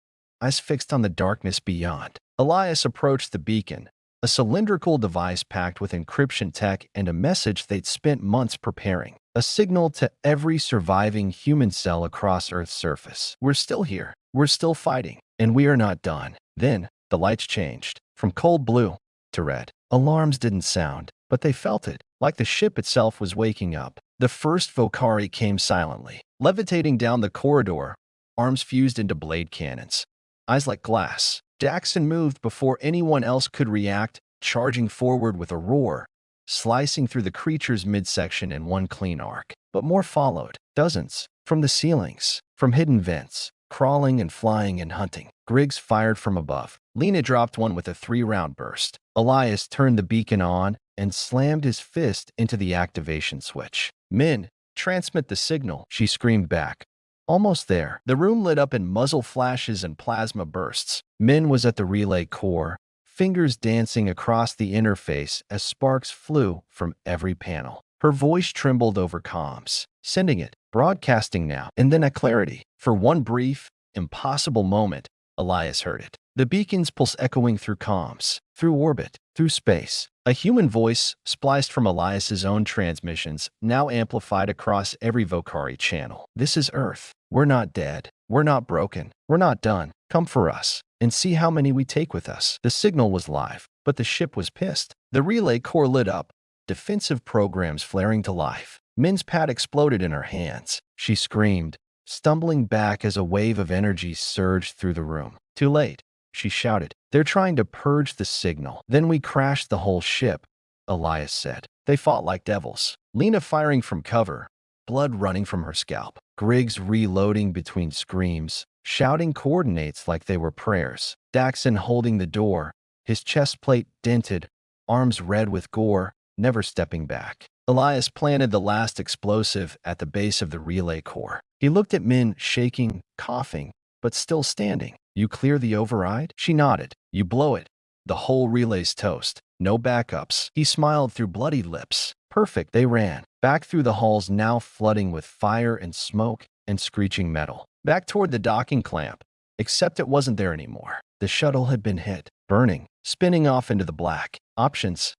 eyes fixed on the darkness beyond. Elias approached the beacon, a cylindrical device packed with encryption tech and a message they'd spent months preparing. A signal to every surviving human cell across Earth's surface. We're still here. We're still fighting. And we are not done. Then, the lights changed. From cold blue to red. Alarms didn't sound, but they felt it, like the ship itself was waking up. The first Vocari came silently, levitating down the corridor, arms fused into blade cannons. Eyes like glass. Jackson moved before anyone else could react, charging forward with a roar, slicing through the creature's midsection in one clean arc. But more followed, dozens, from the ceilings, from hidden vents, crawling and flying and hunting. Griggs fired from above. Lena dropped one with a 3-round burst. Elias turned the beacon on and slammed his fist into the activation switch. "Min, transmit the signal," she screamed back. Almost there. The room lit up in muzzle flashes and plasma bursts. Min was at the relay core, fingers dancing across the interface as sparks flew from every panel. Her voice trembled over comms, sending it, broadcasting now, and then at clarity. For one brief, impossible moment, Elias heard it. The beacon's pulse echoing through comms, through orbit, through space. A human voice, spliced from Elias's own transmissions, now amplified across every Vocari channel. "This is Earth. We're not dead. We're not broken. We're not done. Come for us, and see how many we take with us." The signal was live, but the ship was pissed. The relay core lit up, defensive programs flaring to life. Min's pad exploded in her hands. She screamed, stumbling back as a wave of energy surged through the room. "Too late," she shouted. "They're trying to purge the signal." "Then we crashed the whole ship," Elias said. "They fought like devils." Lena firing from cover, blood running from her scalp. Griggs reloading between screams, shouting coordinates like they were prayers. Daxon holding the door, his chest plate dented, arms red with gore, never stepping back. Elias planted the last explosive at the base of the relay core. He looked at Min, shaking, coughing, but still standing. "You clear the override?" She nodded. "You blow it. The whole relay's toast. No backups." He smiled through bloody lips. "Perfect." They ran, back through the halls now flooding with fire and smoke and screeching metal. Back toward the docking clamp, except it wasn't there anymore. The shuttle had been hit, burning, spinning off into the black. "Options."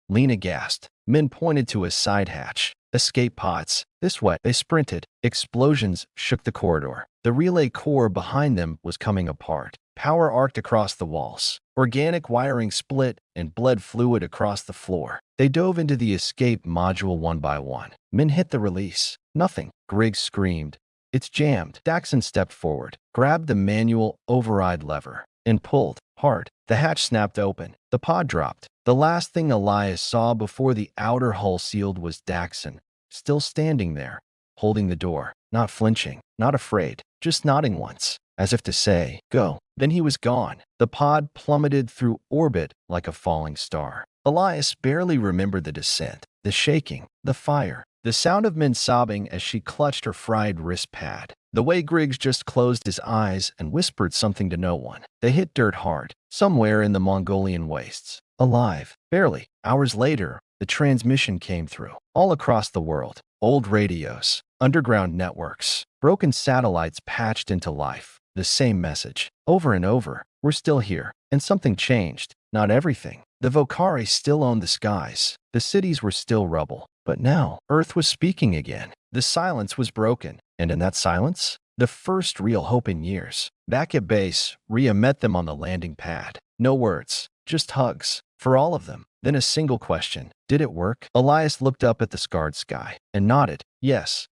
Lena gasped. Min pointed to a side hatch. "Escape pods. This way." They sprinted. Explosions shook the corridor. The relay core behind them was coming apart. Power arced across the walls. Organic wiring split and bled fluid across the floor. They dove into the escape module one by one. Min hit the release. Nothing. Griggs screamed. "It's jammed." Daxon stepped forward, grabbed the manual override lever, and pulled hard. The hatch snapped open. The pod dropped. The last thing Elias saw before the outer hull sealed was Daxon, still standing there, holding the door, not flinching, not afraid, just nodding once, as if to say, "Go." Then he was gone. The pod plummeted through orbit like a falling star. Elias barely remembered the descent, the shaking, the fire, the sound of Min sobbing as she clutched her fried wrist pad, the way Griggs just closed his eyes and whispered something to no one. They hit dirt hard, somewhere in the Mongolian wastes. Alive, barely. Hours later, the transmission came through, all across the world. Old radios, underground networks, broken satellites patched into life. The same message, over and over. "We're still here." And something changed. Not everything. The Vocari still owned the skies. The cities were still rubble. But now, Earth was speaking again. The silence was broken. And in that silence, the first real hope in years. Back at base, Rhea met them on the landing pad. No words, just hugs. For all of them. Then a single question. Did it work? Elias looked up at the scarred sky and nodded. Yes.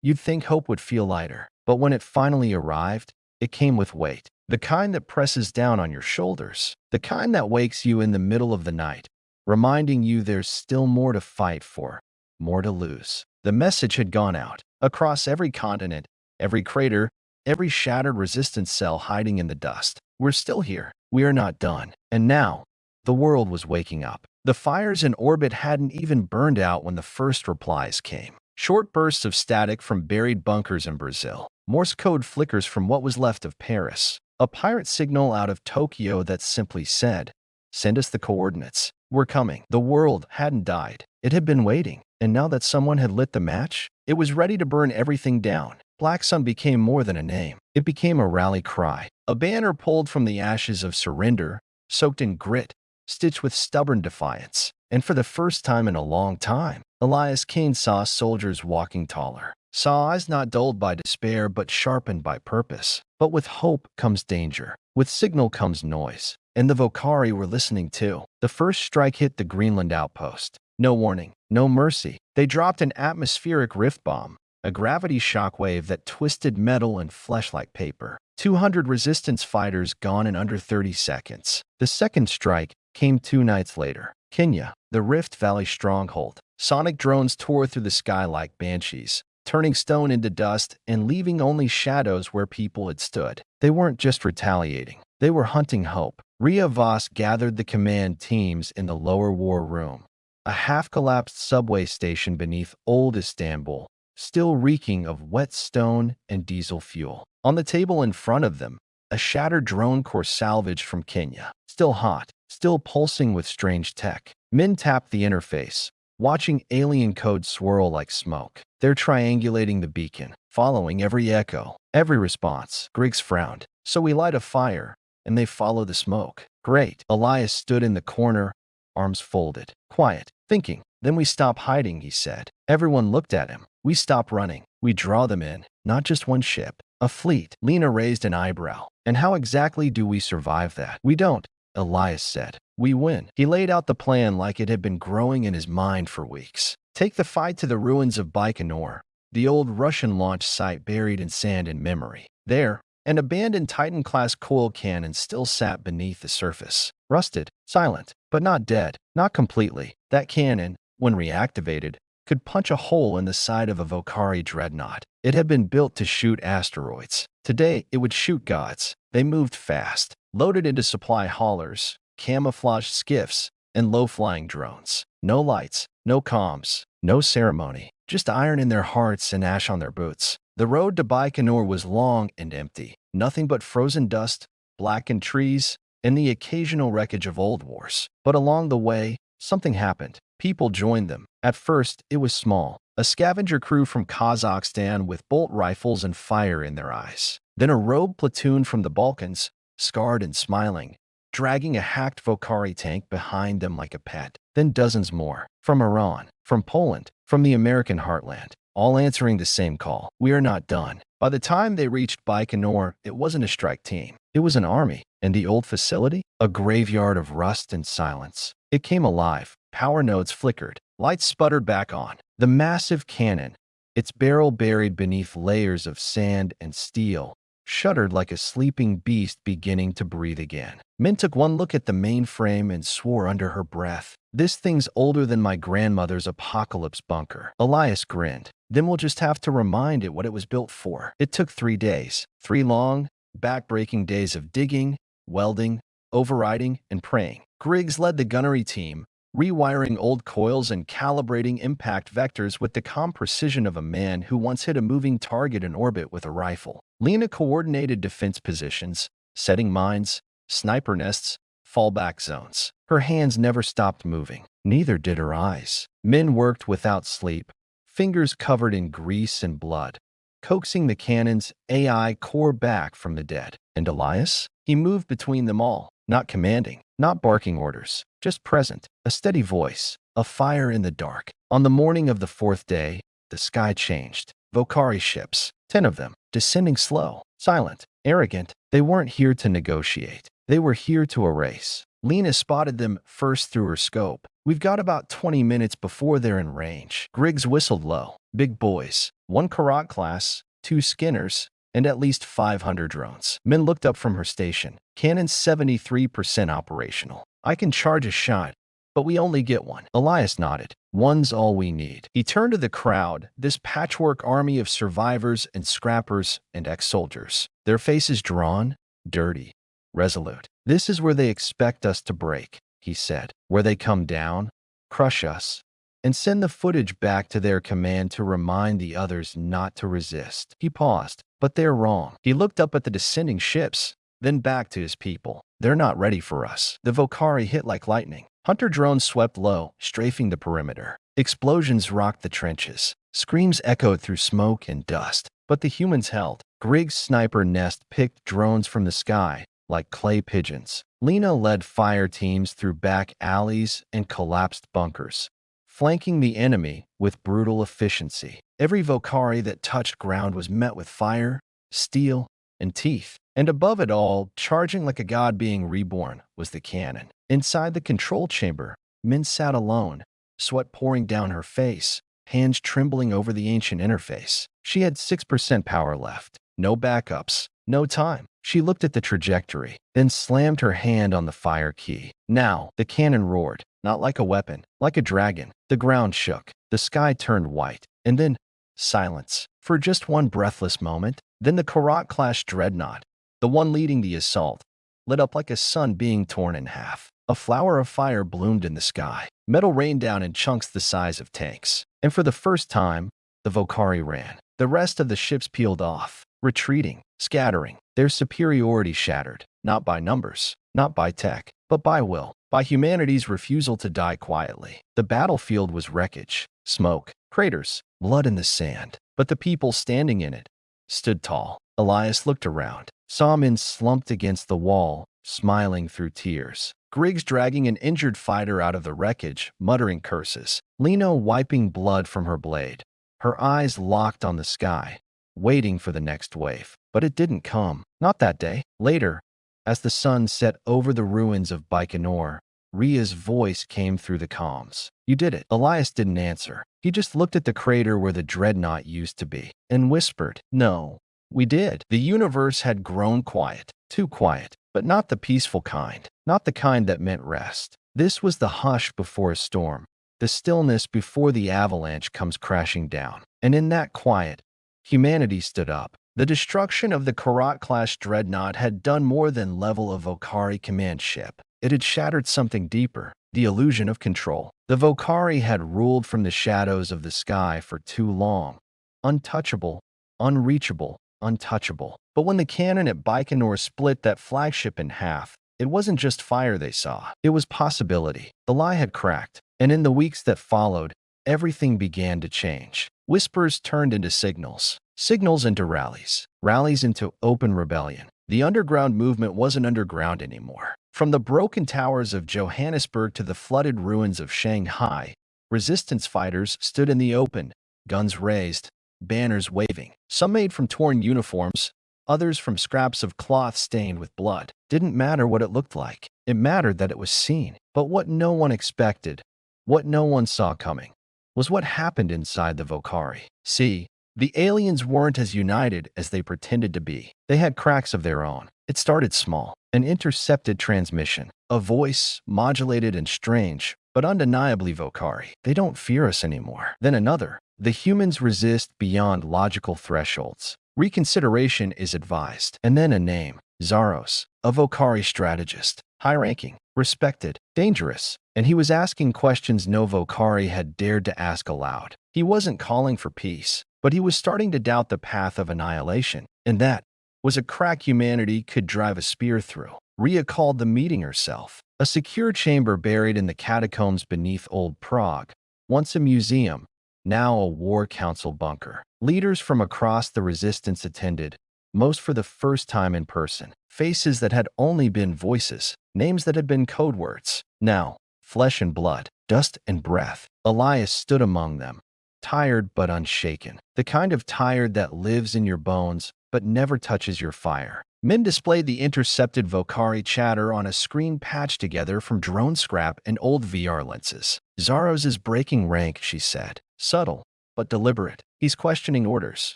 You'd think hope would feel lighter. But when it finally arrived, it came with weight. The kind that presses down on your shoulders. The kind that wakes you in the middle of the night, reminding you there's still more to fight for, more to lose. The message had gone out, across every continent, every crater, every shattered resistance cell hiding in the dust. We're still here. We are not done. And now, the world was waking up. The fires in orbit hadn't even burned out when the first replies came. Short bursts of static from buried bunkers in Brazil. Morse code flickers from what was left of Paris. A pirate signal out of Tokyo that simply said, "Send us the coordinates. We're coming." The world hadn't died. It had been waiting. And now that someone had lit the match, it was ready to burn everything down. Black Sun became more than a name. It became a rally cry. A banner pulled from the ashes of surrender, soaked in grit, stitched with stubborn defiance. And for the first time in a long time, Elias Kane saw soldiers walking taller, saw eyes not dulled by despair but sharpened by purpose. But with hope comes danger. With signal comes noise. And the Vokari were listening too. The first strike hit the Greenland outpost. No warning, no mercy. They dropped an atmospheric rift bomb, a gravity shockwave that twisted metal and flesh like paper. 200 resistance fighters gone in under 30 seconds. The second strike came 2 nights later. Kenya, the Rift Valley stronghold. Sonic drones tore through the sky like banshees, turning stone into dust and leaving only shadows where people had stood. They weren't just retaliating. They were hunting hope. Ria Voss gathered the command teams in the lower war room, a half-collapsed subway station beneath old Istanbul, still reeking of wet stone and diesel fuel. On the table in front of them, a shattered drone core salvaged from Kenya, still hot, still pulsing with strange tech. Min tapped the interface, watching alien code swirl like smoke. They're triangulating the beacon, following every echo, every response. Griggs frowned. So we light a fire, and they follow the smoke. Great. Elias stood in the corner, arms folded. Quiet, thinking. Then we stop hiding, he said. Everyone looked at him. We stop running. We draw them in. Not just one ship. A fleet. Lena raised an eyebrow. And how exactly do we survive that? We don't, Elias said. We win. He laid out the plan like it had been growing in his mind for weeks. Take the fight to the ruins of Baikonur, the old Russian launch site buried in sand and memory. There, an abandoned Titan-class coil cannon still sat beneath the surface. Rusted, silent, but not dead. Not completely. That cannon, when reactivated, could punch a hole in the side of a Vokari dreadnought. It had been built to shoot asteroids. Today, it would shoot gods. They moved fast, loaded into supply haulers, camouflaged skiffs, and low-flying drones. No lights, no comms, no ceremony, just iron in their hearts and ash on their boots. The road to Baikonur was long and empty. Nothing but frozen dust, blackened trees, and the occasional wreckage of old wars. But along the way, something happened. People joined them. At first, it was small. A scavenger crew from Kazakhstan with bolt rifles and fire in their eyes. Then a rogue platoon from the Balkans, scarred and smiling, dragging a hacked Vokari tank behind them like a pet. Then dozens more. From Iran, from Poland, from the American heartland, all answering the same call. We are not done. By the time they reached Baikonur, it wasn't a strike team. It was an army. And the old facility? A graveyard of rust and silence. It came alive. Power nodes flickered. Lights sputtered back on. The massive cannon, its barrel buried beneath layers of sand and steel, shuddered like a sleeping beast beginning to breathe again. Min took one look at the mainframe and swore under her breath, "This thing's older than my grandmother's apocalypse bunker." Elias grinned. Then we'll just have to remind it what it was built for. It took 3 days. 3 long, back-breaking days of digging, welding, overriding, and praying. Griggs led the gunnery team, rewiring old coils and calibrating impact vectors with the calm precision of a man who once hit a moving target in orbit with a rifle. Lena coordinated defense positions, setting mines, sniper nests, fallback zones. Her hands never stopped moving. Neither did her eyes. Min worked without sleep, fingers covered in grease and blood, coaxing the cannon's AI core back from the dead. And Elias? He moved between them all, not commanding, not barking orders, just present, a steady voice, a fire in the dark. On the morning of the 4th day, the sky changed. Vokari ships, 10 of them, descending slow, silent, arrogant. They weren't here to negotiate. They were here to erase. Lena spotted them first through her scope. We've got about 20 minutes before they're in range. Griggs whistled low. Big boys. 1 Karat class, 2 Skinners, and at least 500 drones. Min looked up from her station. Cannon's 73% operational. I can charge a shot, but we only get 1. Elias nodded. 1's all we need. He turned to the crowd, this patchwork army of survivors and scrappers and ex-soldiers. Their faces drawn, dirty, resolute. This is where they expect us to break, he said. Where they come down, crush us, and send the footage back to their command to remind the others not to resist. He paused. But they're wrong. He looked up at the descending ships, then back to his people. They're not ready for us. The Vokari hit like lightning. Hunter drones swept low, strafing the perimeter. Explosions rocked the trenches. Screams echoed through smoke and dust. But the humans held. Griggs' sniper nest picked drones from the sky, like clay pigeons. Lena led fire teams through back alleys and collapsed bunkers, flanking the enemy with brutal efficiency. Every Vocari that touched ground was met with fire, steel, and teeth. And above it all, charging like a god being reborn, was the cannon. Inside the control chamber, Min sat alone, sweat pouring down her face, hands trembling over the ancient interface. She had 6% power left. No backups. No time. She looked at the trajectory, then slammed her hand on the fire key. Now, the cannon roared, not like a weapon, like a dragon. The ground shook. The sky turned white. And then, silence. For just one breathless moment, then the Karat-class dreadnought, the one leading the assault, lit up like a sun being torn in half. A flower of fire bloomed in the sky. Metal rained down in chunks the size of tanks. And for the first time, the Vocari ran. The rest of the ships peeled off, retreating, scattering, their superiority shattered, not by numbers, not by tech, but by will, by humanity's refusal to die quietly. The battlefield was wreckage, smoke, craters, blood in the sand, but the people standing in it stood tall. Elias looked around, saw Min slumped against the wall, smiling through tears. Griggs dragging an injured fighter out of the wreckage, muttering curses. Lena wiping blood from her blade, her eyes locked on the sky, waiting for the next wave. But it didn't come. Not that day. Later, as the sun set over the ruins of Baikonur, Ria's voice came through the comms. You did it. Elias didn't answer. He just looked at the crater where the dreadnought used to be and whispered, No, we did. The universe had grown quiet. Too quiet. But not the peaceful kind. Not the kind that meant rest. This was the hush before a storm. The stillness before the avalanche comes crashing down. And in that quiet, humanity stood up. The destruction of the Karat-class dreadnought had done more than level a Vocari command ship. It had shattered something deeper, the illusion of control. The Vocari had ruled from the shadows of the sky for too long. Untouchable, unreachable, untouchable. But when the cannon at Baikonur split that flagship in half, it wasn't just fire they saw. It was possibility. The lie had cracked. And in the weeks that followed, everything began to change. Whispers turned into signals. Signals into rallies. Rallies into open rebellion. The underground movement wasn't underground anymore. From the broken towers of Johannesburg to the flooded ruins of Shanghai, resistance fighters stood in the open, guns raised, banners waving. Some made from torn uniforms, others from scraps of cloth stained with blood. Didn't matter what it looked like. It mattered that it was seen. But what no one expected, what no one saw coming, was what happened inside the Vocari. See, the aliens weren't as united as they pretended to be. They had cracks of their own. It started small. An intercepted transmission. A voice, modulated and strange, but undeniably Vocari. They don't fear us anymore. Then another. The humans resist beyond logical thresholds. Reconsideration is advised. And then a name. Zaros. A Vocari strategist. High-ranking. Respected. Dangerous. And he was asking questions no Vocari had dared to ask aloud. He wasn't calling for peace, but he was starting to doubt the path of annihilation. And that was a crack humanity could drive a spear through. Ria called the meeting herself. A secure chamber buried in the catacombs beneath Old Prague. Once a museum, now a war council bunker. Leaders from across the resistance attended, most for the first time in person. Faces that had only been voices, names that had been code words. Now, flesh and blood, dust and breath. Elias stood among them, tired but unshaken. The kind of tired that lives in your bones but never touches your fire. Min displayed the intercepted Vocari chatter on a screen patched together from drone scrap and old VR lenses. Zaros is breaking rank, she said. Subtle, but deliberate. He's questioning orders,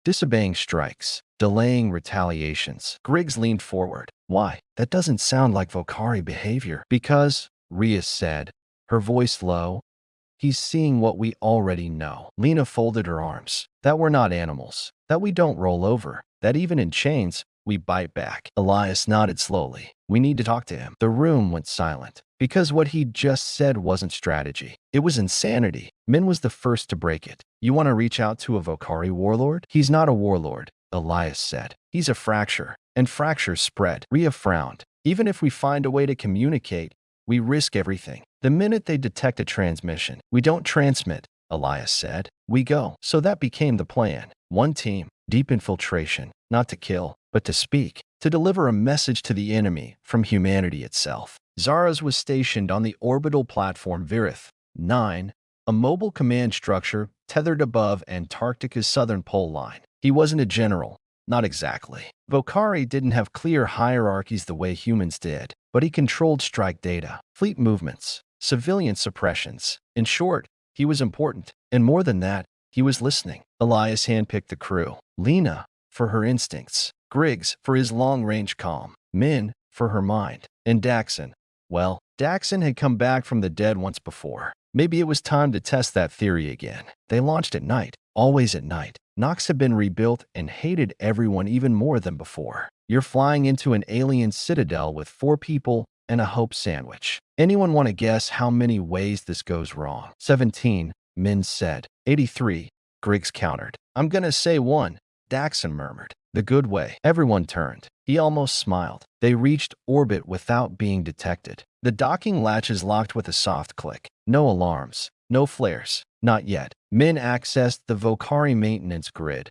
disobeying strikes, delaying retaliations. Griggs leaned forward. Why? That doesn't sound like Vocari behavior. Because, Ria said, her voice low, he's seeing what we already know. Lena folded her arms. That we're not animals. That we don't roll over. That even in chains, we bite back. Elias nodded slowly. We need to talk to him. The room went silent. Because what he'd just said wasn't strategy. It was insanity. Min was the first to break it. You want to reach out to a Vocari warlord? He's not a warlord, Elias said. He's a fracture. And fractures spread. Ria frowned. Even if we find a way to communicate, we risk everything. The minute they detect a transmission, we don't transmit, Elias said. We go. So that became the plan. One team, deep infiltration, not to kill, but to speak. to deliver a message to the enemy from humanity itself. Zaros was stationed on the orbital platform Virith 9, a mobile command structure tethered above Antarctica's southern pole line. He wasn't a general, not exactly. Vokari didn't have clear hierarchies the way humans did, but he controlled strike data, fleet movements, civilian suppressions. In short, he was important, and more than that, he was listening. Elias handpicked the crew. Lena, for her instincts. Griggs, for his long-range calm. Min, for her mind. And Daxon. Well, Daxon had come back from the dead once before. Maybe it was time to test that theory again. They launched at night, always at night. Nox had been rebuilt and hated everyone even more than before. You're flying into an alien citadel with 4 people and a hope sandwich. Anyone want to guess how many ways this goes wrong? 17, Min said. 83, Griggs countered. I'm gonna say 1, Daxon murmured. The good way. Everyone turned. He almost smiled. They reached orbit without being detected. The docking latches locked with a soft click. No alarms. No flares. Not yet. Min accessed the Vokari maintenance grid,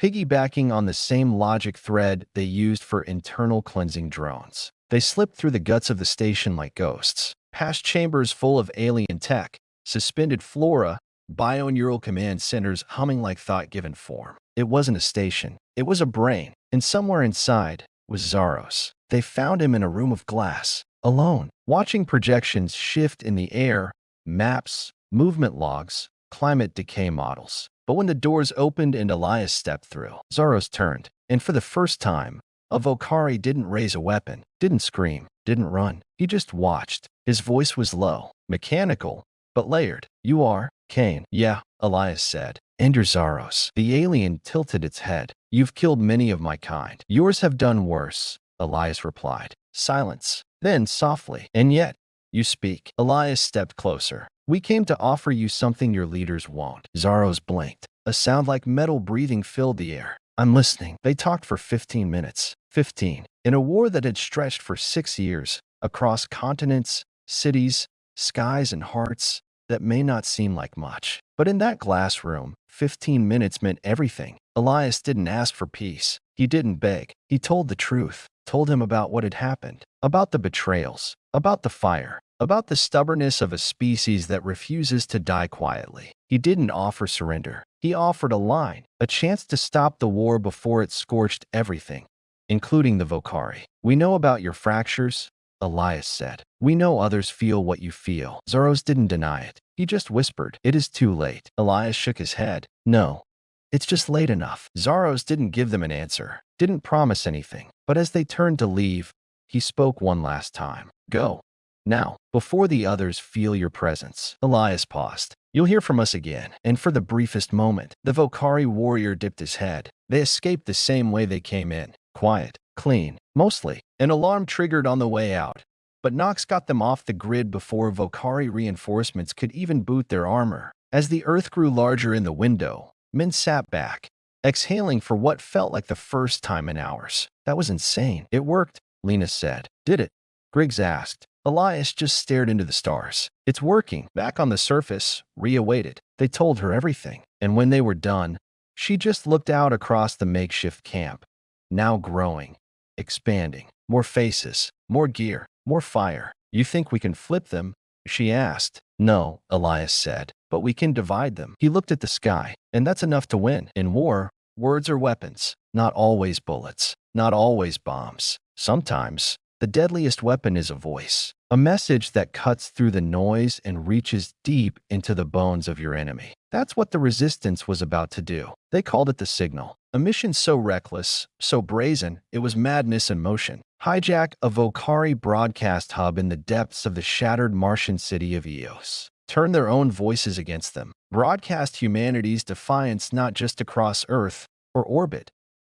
piggybacking on the same logic thread they used for internal cleansing drones. They slipped through the guts of the station like ghosts, past chambers full of alien tech, suspended flora, bioneural command centers humming like thought-given form. It wasn't a station. It was a brain, and somewhere inside was Zaros. They found him in a room of glass, alone, watching projections shift in the air, maps, movement logs, climate decay models. But when the doors opened and Elias stepped through, Zaros turned, and for the first time, a Vokari didn't raise a weapon, didn't scream, didn't run. He just watched. His voice was low, mechanical, but layered. You are Kane. Yeah, Elias said. And you're Zaros. The alien tilted its head. You've killed many of my kind. Yours have done worse, Elias replied. Silence. Then, softly. And yet, you speak. Elias stepped closer. We came to offer you something your leaders won't. Zaros blinked. A sound like metal breathing filled the air. I'm listening. They talked for 15 minutes. 15. In a war that had stretched for 6 years, across continents, cities, skies, and hearts, that may not seem like much. But in that glass room, 15 minutes meant everything. Elias didn't ask for peace. He didn't beg. He told the truth. Told him about what had happened. About the betrayals. About the fire. About the stubbornness of a species that refuses to die quietly. He didn't offer surrender. He offered a line. A chance to stop the war before it scorched everything, including the Vokari. We know about your fractures, Elias said. We know others feel what you feel. Zaros didn't deny it. He just whispered, it is too late. Elias shook his head. No, it's just late enough. Zaros didn't give them an answer, didn't promise anything. But as they turned to leave, he spoke one last time. Go. Now, before the others feel your presence. Elias paused. You'll hear from us again. And for the briefest moment, the Vokari warrior dipped his head. They escaped the same way they came in. Quiet. Clean. Mostly. An alarm triggered on the way out. But Nox got them off the grid before Vokari reinforcements could even boot their armor. As the Earth grew larger in the window, Min sat back, exhaling for what felt like the first time in hours. That was insane. It worked, Lena said. Did it? Griggs asked. Elias just stared into the stars. It's working. Back on the surface, Rhea waited. They told her everything. And when they were done, she just looked out across the makeshift camp. Now growing, expanding. More faces, more gear, more fire. You think we can flip them? She asked. No, Elias said. But we can divide them. He looked at the sky. And that's enough to win. In war, words are weapons. Not always bullets. Not always bombs. Sometimes, the deadliest weapon is a voice. A message that cuts through the noise and reaches deep into the bones of your enemy. That's what the Resistance was about to do. They called it the Signal. A mission so reckless, so brazen, it was madness in motion. Hijack a Vokari broadcast hub in the depths of the shattered Martian city of Eos. Turn their own voices against them. Broadcast humanity's defiance not just across Earth or orbit,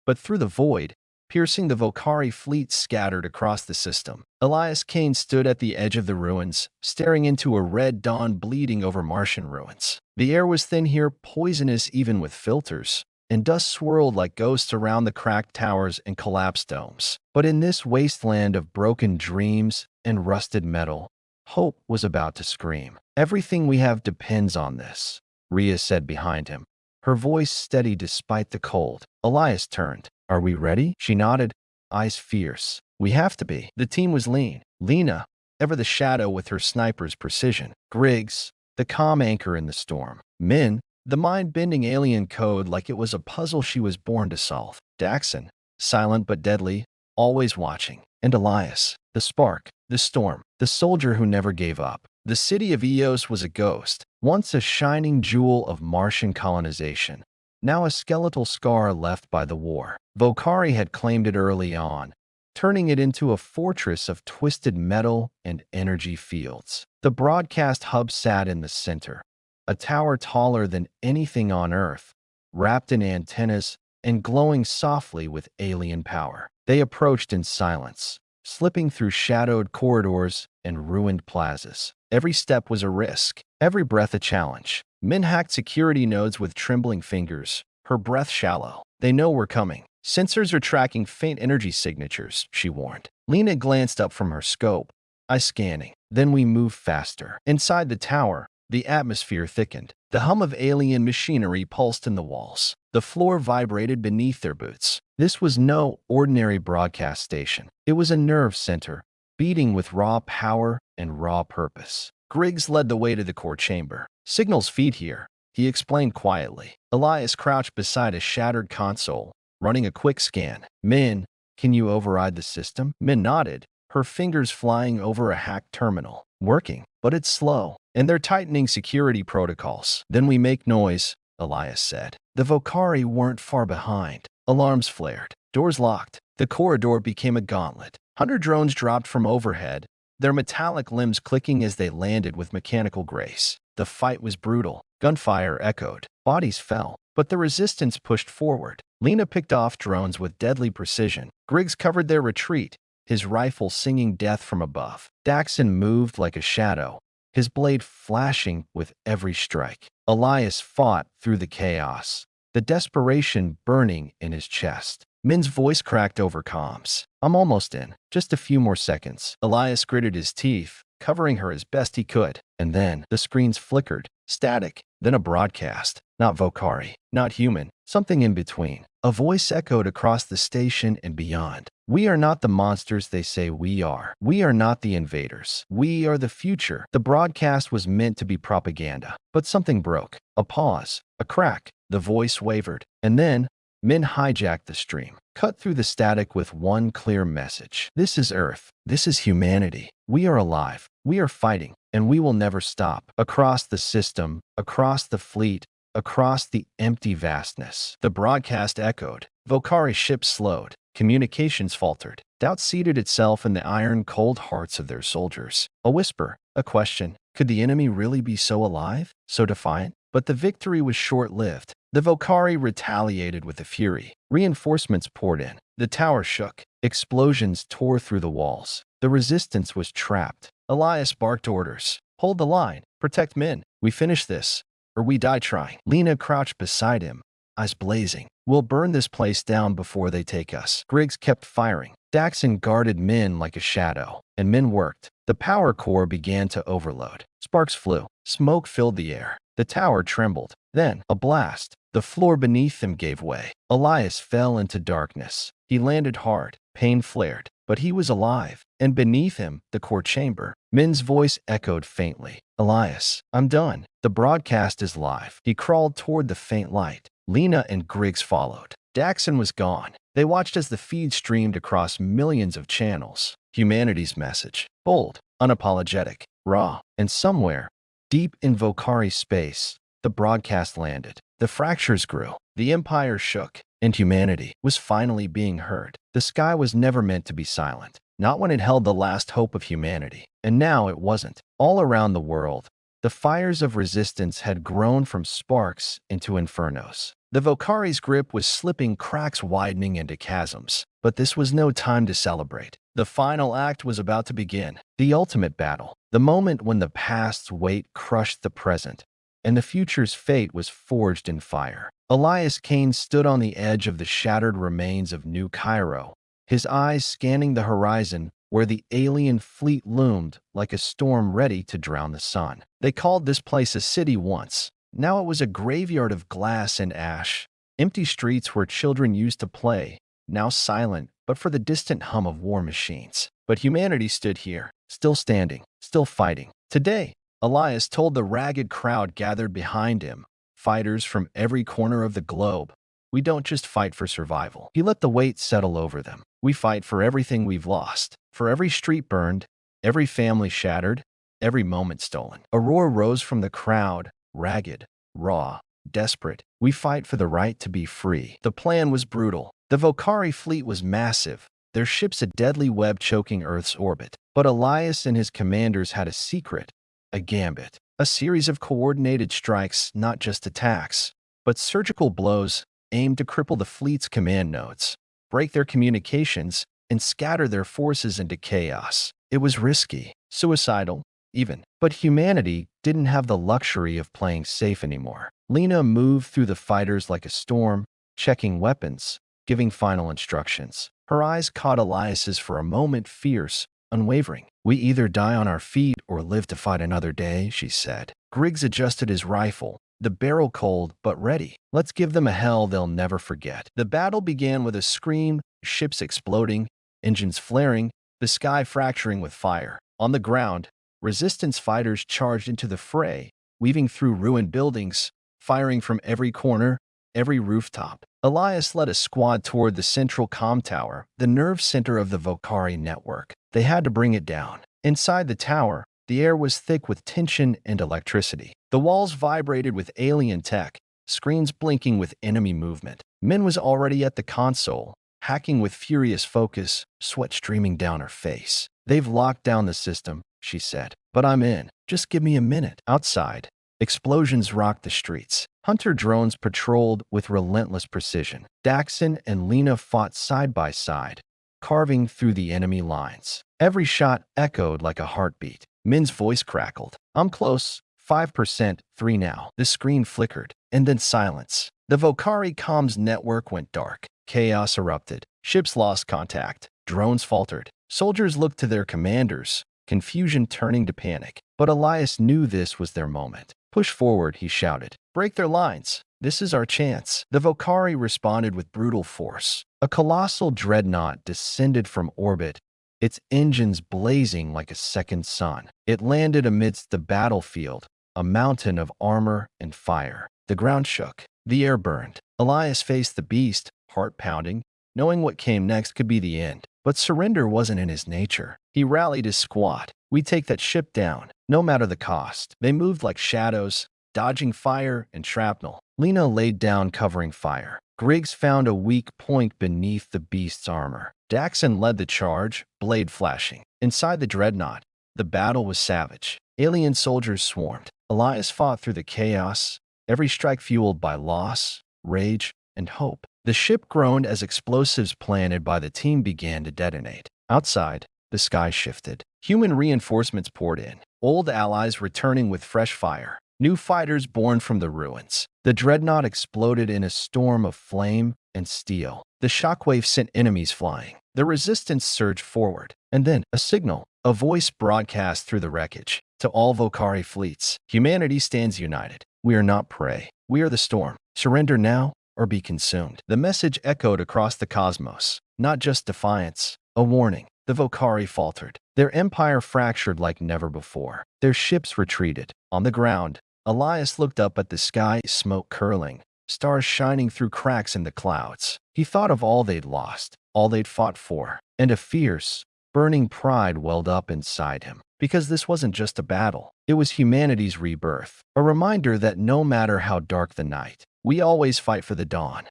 but through the void, piercing the Vokari fleet scattered across the system. Elias Kane stood at the edge of the ruins, staring into a red dawn bleeding over Martian ruins. The air was thin here, poisonous even with filters, and dust swirled like ghosts around the cracked towers and collapsed domes. But in this wasteland of broken dreams and rusted metal, hope was about to scream. Everything we have depends on this, Rhea said behind him, her voice steady despite the cold. Elias turned. Are we ready? She nodded. eyes fierce. We have to be. The team was lean. Lena, ever the shadow with her sniper's precision. Griggs, the calm anchor in the storm. Min, the mind-bending alien code like it was a puzzle she was born to solve. Daxon, silent but deadly, always watching. And Elias, the spark, the storm, the soldier who never gave up. The city of Eos was a ghost, once a shining jewel of Martian colonization, now a skeletal scar left by the war. Vokari had claimed it early on, turning it into a fortress of twisted metal and energy fields. The broadcast hub sat in the center, a tower taller than anything on Earth, wrapped in antennas and glowing softly with alien power. They approached in silence, slipping through shadowed corridors and ruined plazas. Every step was a risk, every breath a challenge. Min hacked security nodes with trembling fingers, her breath shallow. They know we're coming. Sensors are tracking faint energy signatures, she warned. Lena glanced up from her scope, eyes scanning. Then we moved faster. Inside the tower, the atmosphere thickened. The hum of alien machinery pulsed in the walls. The floor vibrated beneath their boots. This was no ordinary broadcast station. It was a nerve center, beating with raw power and raw purpose. Griggs led the way to the core chamber. Signals feed here, he explained quietly. Elias crouched beside a shattered console, running a quick scan. Min, can you override the system? Min nodded, her fingers flying over a hacked terminal. Working, but it's slow, and they're tightening security protocols. Then we make noise, Elias said. The Vokari weren't far behind. Alarms flared. Doors locked. The corridor became a gauntlet. 100 drones dropped from overhead, their metallic limbs clicking as they landed with mechanical grace. The fight was brutal. Gunfire echoed. Bodies fell, but the resistance pushed forward. Lena picked off drones with deadly precision. Griggs covered their retreat, his rifle singing death from above. Daxon moved like a shadow, his blade flashing with every strike. Elias fought through the chaos, the desperation burning in his chest. Min's voice cracked over comms. I'm almost in. Just a few more seconds. Elias gritted his teeth, covering her as best he could. And then the screens flickered. Static. Then a broadcast. Not Vokari. Not human. Something in between. A voice echoed across the station and beyond. We are not the monsters they say we are. We are not the invaders. We are the future. The broadcast was meant to be propaganda. But something broke. A pause. A crack. The voice wavered. And then Min hijacked the stream, cut through the static with one clear message. This is Earth. This is humanity. We are alive. We are fighting, and we will never stop. Across the system, across the fleet, across the empty vastness. The broadcast echoed. Vokari ships slowed. Communications faltered. Doubt seated itself in the iron-cold hearts of their soldiers. A whisper, a question. Could the enemy really be so alive, so defiant? But the victory was short-lived. The Vokari retaliated with a fury. Reinforcements poured in. The tower shook. Explosions tore through the walls. The resistance was trapped. Elias barked orders. Hold the line. Protect Min. We finish this, or we die trying. Lena crouched beside him, eyes blazing. We'll burn this place down before they take us. Griggs kept firing. Daxon guarded Min like a shadow, and Min worked. The power core began to overload. Sparks flew. Smoke filled the air. The tower trembled. Then, a blast. The floor beneath them gave way. Elias fell into darkness. He landed hard. Pain flared. But he was alive. And beneath him, the core chamber. Min's voice echoed faintly. Elias, I'm done. The broadcast is live. He crawled toward the faint light. Lena and Griggs followed. Daxon was gone. They watched as the feed streamed across millions of channels. Humanity's message. Bold, unapologetic, raw. And somewhere, deep in Vokari space, the broadcast landed. The fractures grew. The empire shook. And humanity was finally being heard. The sky was never meant to be silent. Not when it held the last hope of humanity. And now it wasn't. All around the world, the fires of resistance had grown from sparks into infernos. The Vokari's grip was slipping, cracks widening into chasms. But this was no time to celebrate. The final act was about to begin. The ultimate battle. The moment when the past's weight crushed the present, and the future's fate was forged in fire. Elias Kane stood on the edge of the shattered remains of New Cairo, his eyes scanning the horizon where the alien fleet loomed like a storm ready to drown the sun. They called this place a city once. Now it was a graveyard of glass and ash, empty streets where children used to play, now silent but for the distant hum of war machines. But humanity stood here, still standing, still fighting. Today, Elias told the ragged crowd gathered behind him, fighters from every corner of the globe, we don't just fight for survival. He let the weight settle over them. We fight for everything we've lost, for every street burned, every family shattered, every moment stolen. A roar rose from the crowd, ragged, raw, desperate. We fight for the right to be free. The plan was brutal. The Volcari fleet was massive, their ships a deadly web choking Earth's orbit. But Elias and his commanders had a secret, a gambit, a series of coordinated strikes, not just attacks, but surgical blows aimed to cripple the fleet's command nodes, break their communications, and scatter their forces into chaos. It was risky, suicidal, even. But humanity didn't have the luxury of playing safe anymore. Lena moved through the fighters like a storm, checking weapons, giving final instructions. Her eyes caught Elias's for a moment, fierce, unwavering. We either die on our feet or live to fight another day, she said. Griggs adjusted his rifle, the barrel cold but ready. Let's give them a hell they'll never forget. The battle began with a scream, ships exploding, engines flaring, the sky fracturing with fire. On the ground, resistance fighters charged into the fray, weaving through ruined buildings, firing from every corner, every rooftop. Elias led a squad toward the central comm tower, the nerve center of the Volcari network. They had to bring it down. Inside the tower, the air was thick with tension and electricity. The walls vibrated with alien tech, screens blinking with enemy movement. Min was already at the console, hacking with furious focus, sweat streaming down her face. They've locked down the system, she said. But I'm in. Just give me a minute. Outside, explosions rocked the streets. Hunter drones patrolled with relentless precision. Daxon and Lena fought side by side, carving through the enemy lines. Every shot echoed like a heartbeat. Min's voice crackled. I'm close. 5%, 3 now. The screen flickered, and then silence. The Volcari comms network went dark. Chaos erupted. Ships lost contact. Drones faltered. Soldiers looked to their commanders, confusion turning to panic. But Elias knew this was their moment. Push forward, he shouted. Break their lines. This is our chance. The Volcari responded with brutal force. A colossal dreadnought descended from orbit, its engines blazing like a second sun. It landed amidst the battlefield, a mountain of armor and fire. The ground shook. The air burned. Elias faced the beast, heart pounding, knowing what came next could be the end. But surrender wasn't in his nature. He rallied his squad. We take that ship down, no matter the cost. They moved like shadows, dodging fire and shrapnel. Lena laid down covering fire. Griggs found a weak point beneath the beast's armor. Daxon led the charge, blade flashing. Inside the dreadnought, the battle was savage. Alien soldiers swarmed. Elias fought through the chaos, every strike fueled by loss, rage, and hope. The ship groaned as explosives planted by the team began to detonate. Outside, the sky shifted. Human reinforcements poured in, old allies returning with fresh fire, new fighters born from the ruins. The dreadnought exploded in a storm of flame and steel. The shockwave sent enemies flying. The resistance surged forward. And then, a signal, a voice broadcast through the wreckage. To all Volcari fleets, humanity stands united. We are not prey. We are the storm. Surrender now or be consumed. The message echoed across the cosmos, not just defiance, a warning. The Volcari faltered. Their empire fractured like never before. Their ships retreated. On the ground, Elias looked up at the sky, smoke curling, stars shining through cracks in the clouds. He thought of all they'd lost, all they'd fought for, and a fierce, burning pride welled up inside him. Because this wasn't just a battle. It was humanity's rebirth. A reminder that no matter how dark the night, we always fight for the dawn.